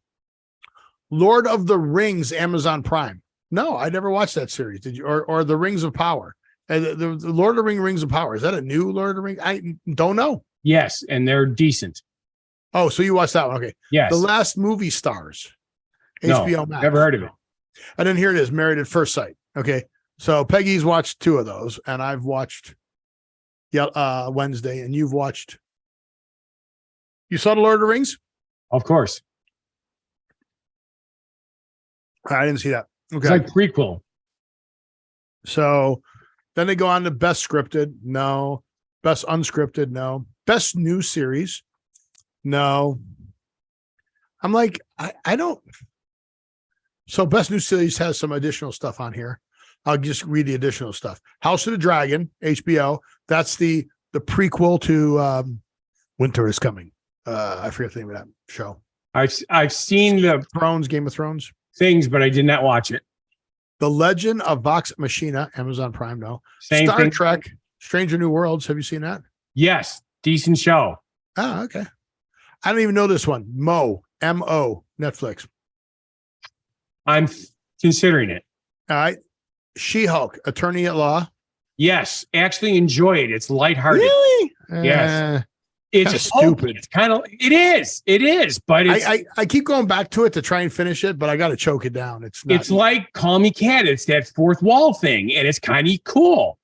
Lord of the Rings, Amazon Prime. No, I never watched that series. Did you? Or the Rings of Power. The Lord of the Rings of Power. Is that a new Lord of the Rings? I don't know. Yes, and they're decent. Oh, so you watched that one? Okay. Yes. The Last Movie Stars. No, HBO Max. never heard of it. And then here it is, Married at First Sight. Okay. So Peggy's watched 2 of those, and I've watched Wednesday, and you've watched. You saw the Lord of the Rings? Of course. I didn't see that. Okay. It's like prequel. So then they go on to best scripted. No. Best unscripted. No. Best new series. No. I'm like, I don't. So best new series has some additional stuff on here. I'll just read the additional stuff. House of the Dragon, HBO. That's the prequel to Winter is Coming. I forget the name of that show. I've seen the Game of Thrones. things, but I did not watch it. The Legend of Vox Machina, Amazon Prime. No. Same Star thing. Trek, Stranger New Worlds. Have you seen that? Yes, decent show. Oh, okay. I don't even know this one. M-O, Netflix. I'm considering it. All right. She-Hulk, Attorney at Law. Yes, actually enjoy it. It's lighthearted. Really? Yes. It's kinda stupid. It's kind of it is, but it's I keep going back to it to try and finish it, but I got to choke it down. It's not, it's like Call Me Cat. It's that fourth wall thing, and it's kind of cool.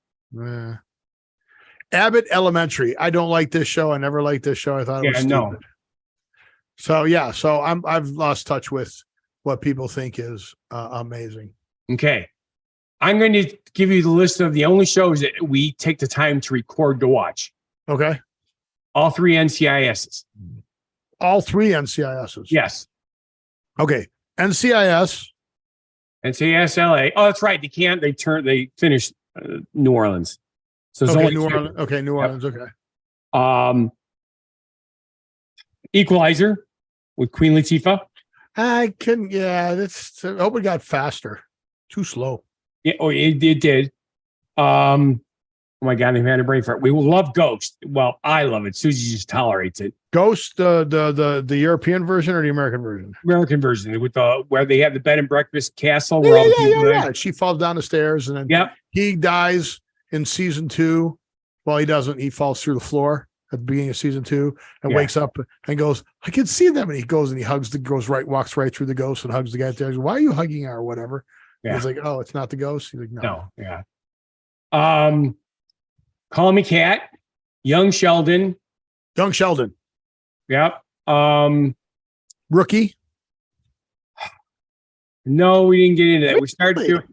Abbott Elementary. I don't like this show. I never liked this show. I thought it was stupid. No. So yeah, so I've lost touch with what people think is amazing. Okay. I'm going to give you the list of the only shows that we take the time to record to watch. Okay. All 3 NCISs. All 3 NCISs. Yes. Okay. NCIS. NCIS LA. Oh, that's right. They finished New Orleans. So it's Okay, only New 2. Orleans. Okay, New Orleans. Okay. Equalizer with Queen Latifah. I couldn't. Yeah, that's. I hope it got faster. Too slow. Yeah, it did. Oh my God, I've had a brain fart. We will love Ghost. Well, I love it. Susie just tolerates it. Ghost, the European version or the American version? American version with where they have the bed and breakfast castle. Where all the people live. Yeah. She falls down the stairs and then he dies in season 2. Well, he doesn't. He falls through the floor at the beginning of season 2 and wakes up and goes, I can see them. And he goes and he walks right through the ghost and hugs the guy there. He goes, why are you hugging her or whatever? Yeah. He's like, oh, it's not the ghost. He's like, no. Yeah. Call Me Cat, Young Sheldon. Yep. Rookie. No, we didn't get into that. We started doing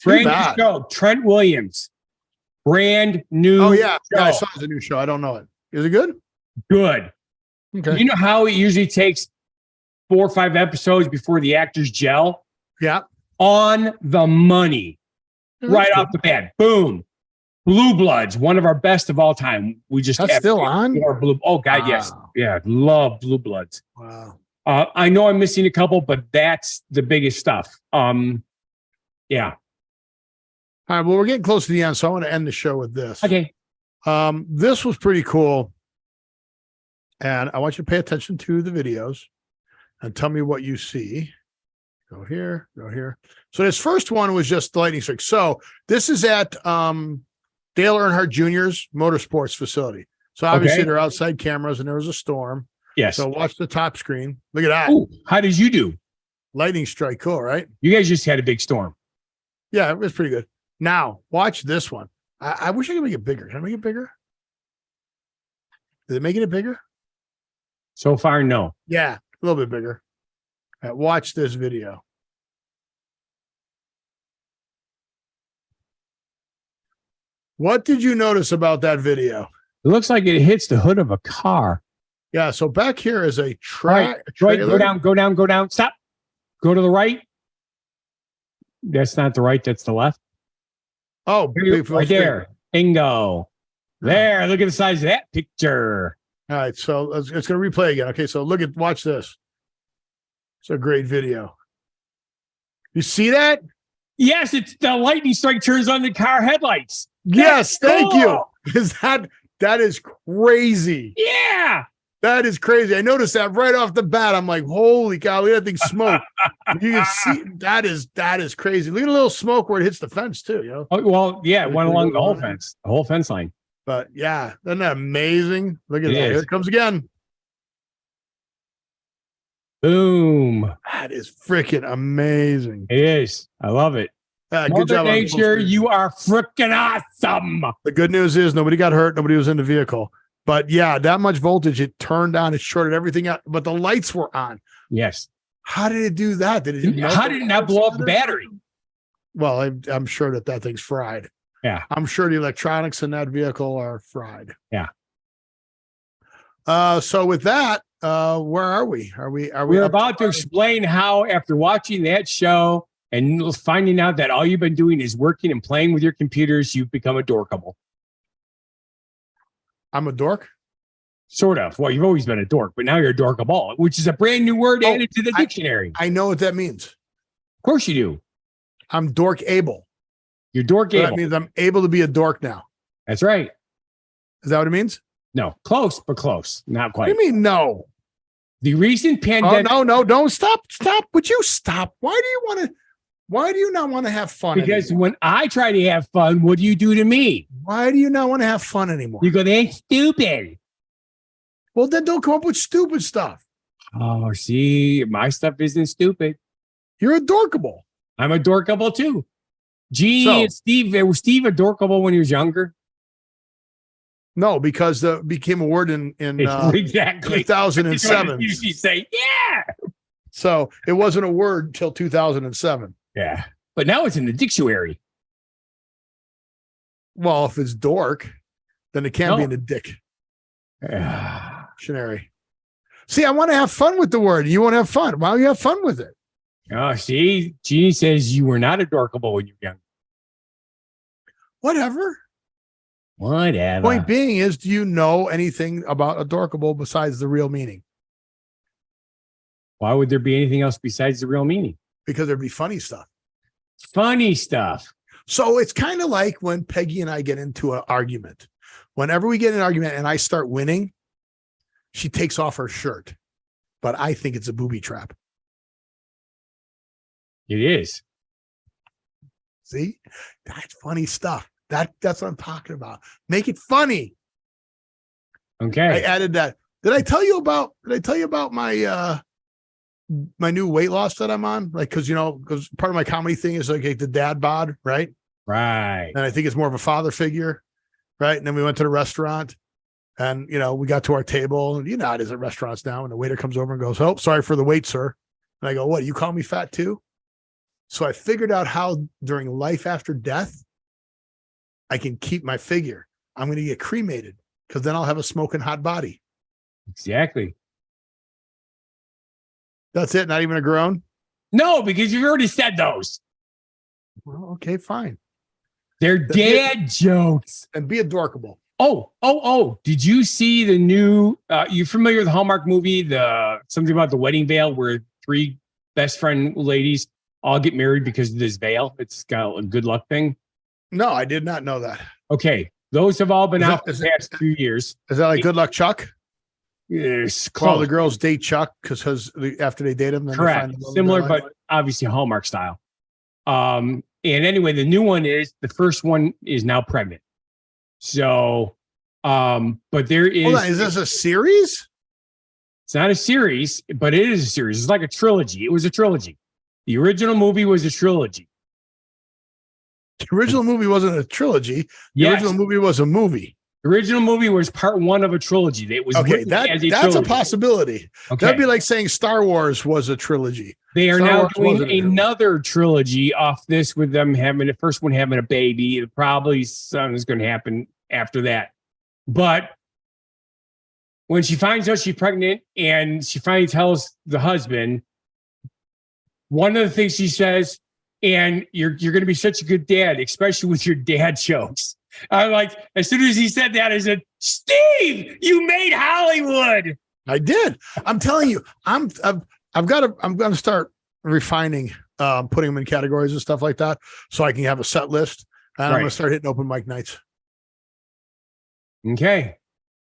brand new show. Trent Williams. Brand new. Oh, yeah. Show. Yeah, I saw the new show. I don't know it. Is it good? Good. Okay. You know how it usually takes 4 or 5 episodes before the actors gel? Yeah. On the money. Right good. off the bat. Boom. Blue Bloods, one of our best of all time. We just that's still on. Oh God, yes, yeah, love Blue Bloods. Wow. I know I'm missing a couple, but that's the biggest stuff. Yeah. All right. Well, we're getting close to the end, so I want to end the show with this. Okay. This was pretty cool, and I want you to pay attention to the videos and tell me what you see. Go here. So this first one was just the lightning strike. So this is at Dale Earnhardt Jr.'s motorsports facility. So obviously they're outside cameras and there was a storm. Yes. So watch the top screen. Look at that. Ooh, how did you do? Lightning strike. Cool, right? You guys just had a big storm. Yeah, it was pretty good. Now watch this one. I wish I could make it bigger. Can I make it bigger? Is it making it bigger? So far, no. Yeah, a little bit bigger. Watch this video. What did you notice about that video? It looks like it hits the hood of a car. Yeah, so back here is a Right, go down. Stop. Go to the right. That's not the right, that's the left. Oh, right there. Bingo. There, look at the size of that picture. All right, so it's going to replay again. Okay, so watch this. It's a great video. You see that? Yes, it's the lightning strike turns on the car headlights. Yes, thank you. cool. Is that is crazy. Yeah. That is crazy. I noticed that right off the bat. I'm like, holy cow, look at that thing smoke. You can see that is crazy. Look at a little smoke where it hits the fence too, you know? Oh, well, yeah, it went along the whole fence line. But yeah, isn't that amazing? Look at It that. is. Here it comes again. Boom. That is freaking amazing. It is. I love it. Good Mother job. Nature, you are freaking awesome. The good news is nobody got hurt. Nobody was in the vehicle. But yeah, that much voltage, it turned on, it shorted everything out, but the lights were on. Yes. How did it do that? How did it not blow up the battery? Well, I'm sure that thing's fried. Yeah. I'm sure the electronics in that vehicle are fried. Yeah. So with that, where are we? We're about to explain how, after watching that show and finding out that all you've been doing is working and playing with your computers, you've become adorkable. I'm a dork? Sort of. Well, you've always been a dork, but now you're adorkable, which is a brand new word added to the dictionary. I know what that means. Of course you do. I'm dork able. You're dork able. That means I'm able to be a dork now. That's right. Is that what it means? No, close, but close. Not quite. What do you mean no? The recent pandemic. Oh, no, don't stop. Would you stop? Why do you not want to have fun? Because anymore? when I try to have fun, what do you do to me? Why do you not want to have fun anymore? You go, that's stupid. Well, then don't come up with stupid stuff. Oh, see, my stuff isn't stupid. You're adorkable. I'm adorkable too. Jeannie and Steve, was Steve adorkable when he was younger? No, because it became a word in exactly 2007. You say, yeah. So it wasn't a word until 2007. Yeah. But now it's in the dictionary. Well, if it's dork, then it can't be in the dictionary. See, I want to have fun with the word. You want to have fun. Why don't you have fun with it? Oh, see, Jeannie says you were not adorkable when you were young. Whatever. Point being is, do you know anything about adorkable besides the real meaning? Why would there be anything else besides the real meaning? Because there'd be funny stuff. Funny stuff. So it's kind of like when Peggy and I get into an argument. Whenever we get in an argument and I start winning, she takes off her shirt. But I think it's a booby trap. It is. See? That's funny stuff. That's what I'm talking about. Make it funny. Okay. I added that. Did I tell you about my my new weight loss that I'm on? Like, because part of my comedy thing is like the dad bod, right? Right. And I think it's more of a father figure, right? And then we went to the restaurant and we got to our table, and how it is at restaurants now, and the waiter comes over and goes, "Oh, sorry for the wait, sir." And I go, "What, you call me fat too?" So I figured out how during life after death I can keep my figure. I'm going to get cremated because then I'll have a smoking hot body. Exactly. That's it. Not even a groan. No, because you've already said those. Well, okay, fine. They're dad jokes. And be adorkable. Oh. Did you see the new, you familiar with the Hallmark movie, something about the wedding veil where three best friend ladies all get married because of this veil? It's got a good luck thing. No, I did not know that. Okay. Those have all been out for the past 2 years. Is that like Good Luck Chuck? Yes. All the girls date Chuck because after they date him, then correct. Similar, but obviously Hallmark style. And anyway, the new one is the first one is now pregnant. So, but there is. Hold on, is this a series? It's not a series, but it is a series. It's like a trilogy. It was a trilogy. The original movie was a trilogy. The original movie wasn't a trilogy. The original movie was a movie. The original movie was part one of a trilogy. It was okay. That's a possibility. Okay. That'd be like saying Star Wars was a trilogy. They are now doing another trilogy off this with them having the first one having a baby. Probably something is going to happen after that. But when she finds out she's pregnant and she finally tells the husband, one of the things she says, and you're going to be such a good dad, especially with your dad jokes. I like, as soon as he said that, I said, Steve, you made Hollywood. I did. I'm telling you, I'm going to start refining, putting them in categories and stuff like that, so I can have a set list. And I'm going to start hitting open mic nights. Okay.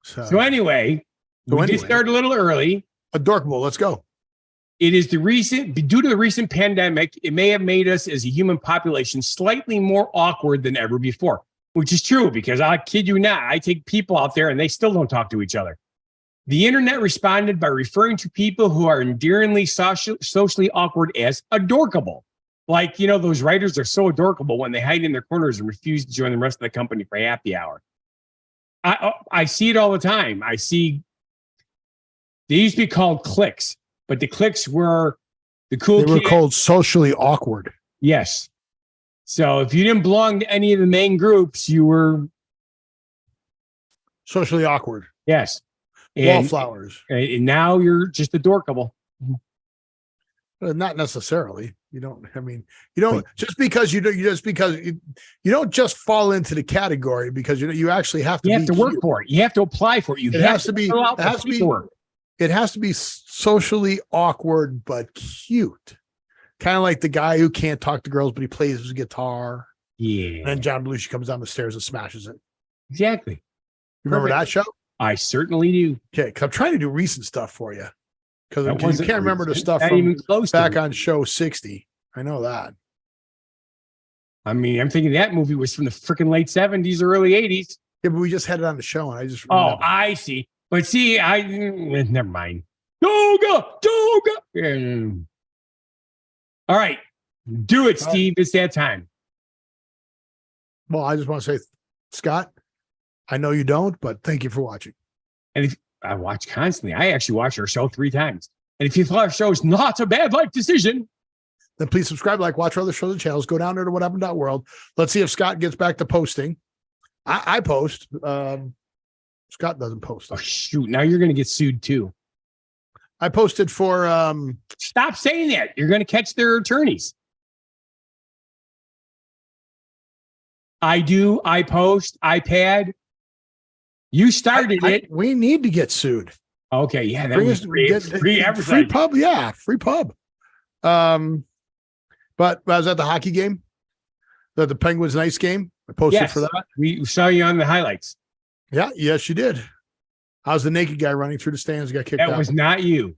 So anyway, we did start a little early. Adorkable. Let's go. It is due to the recent pandemic, it may have made us as a human population slightly more awkward than ever before, which is true because I kid you not, I take people out there and they still don't talk to each other. The internet responded by referring to people who are endearingly socially awkward as adorkable. Like, you know, those writers are so adorkable when they hide in their corners and refuse to join the rest of the company for happy hour. I see it all the time. I see, they used to be called cliques. But the cliques were the cool kids. They were called socially awkward. Yes. So if you didn't belong to any of the main groups, you were socially awkward. Yes. Wallflowers. And now you're just adorkable. Not necessarily. You don't just because you don't just fall into the category because you actually have to. You have to work for it. You have to apply for it. It has to be. It has to be socially awkward but cute. Kind of like the guy who can't talk to girls, but he plays his guitar. Yeah. And then John Belushi comes down the stairs and smashes it. Exactly. Remember that show? I certainly do. Okay, because I'm trying to do recent stuff for you. Because you can't remember the stuff from back on show 60. I know that. I mean, I'm thinking that movie was from the freaking late 70s or early 80s. Yeah, but we just had it on the show, and I just remember. Oh, I see. But see, never mind. Doga. All right. Do it, Steve. It's that time. Well, I just want to say, Scott, I know you don't, but thank you for watching. And if I watch constantly, I actually watch our show 3 times. And if you thought our show is not a bad life decision, then please subscribe, watch our other shows and channels. Go down there to whathappened.world. Let's see if Scott gets back to posting. I post. Scott doesn't post. Oh, shoot. Now you're going to get sued too. I posted for. Stop saying that. You're going to catch their attorneys. I do. I post. iPad. You started it. We need to get sued. Okay. Yeah. That was free advertising. Free pub. Yeah. Free pub. But I was at the hockey game, the Penguins nice game. I posted for that. We saw you on the highlights. Yeah, yes, you did. I was the naked guy running through the stands, got kicked out. That was not you.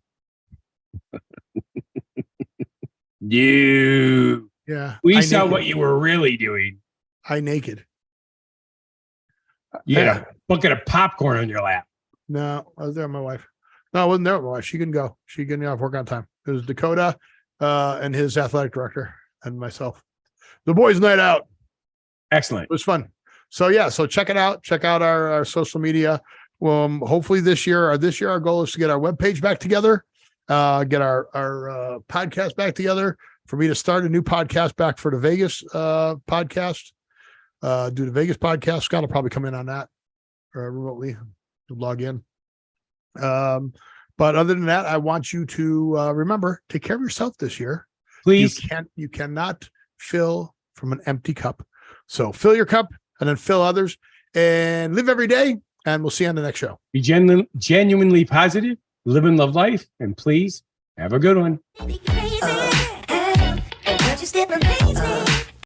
You. Yeah. We saw what you were really doing. I naked. You had a bucket of popcorn on your lap. No, I was there with my wife. No, I wasn't there with my wife. She couldn't go. She couldn't off work on time. It was Dakota and his athletic director and myself. The boys' night out. Excellent. It was fun. So yeah, so check it out. Check out our social media. Hopefully this year our goal is to get our webpage back together, get our podcast back together, for me to start a new podcast back for the Vegas podcast. Do the Vegas podcast. Scott will probably come in on that remotely, log in. But other than that, I want you to remember, take care of yourself this year. Please. You cannot fill from an empty cup. So fill your cup and then fill others and live every day. And we'll see you on the next show. Be genuinely positive, live and love life, and please have a good one. Be crazy, and just get crazy.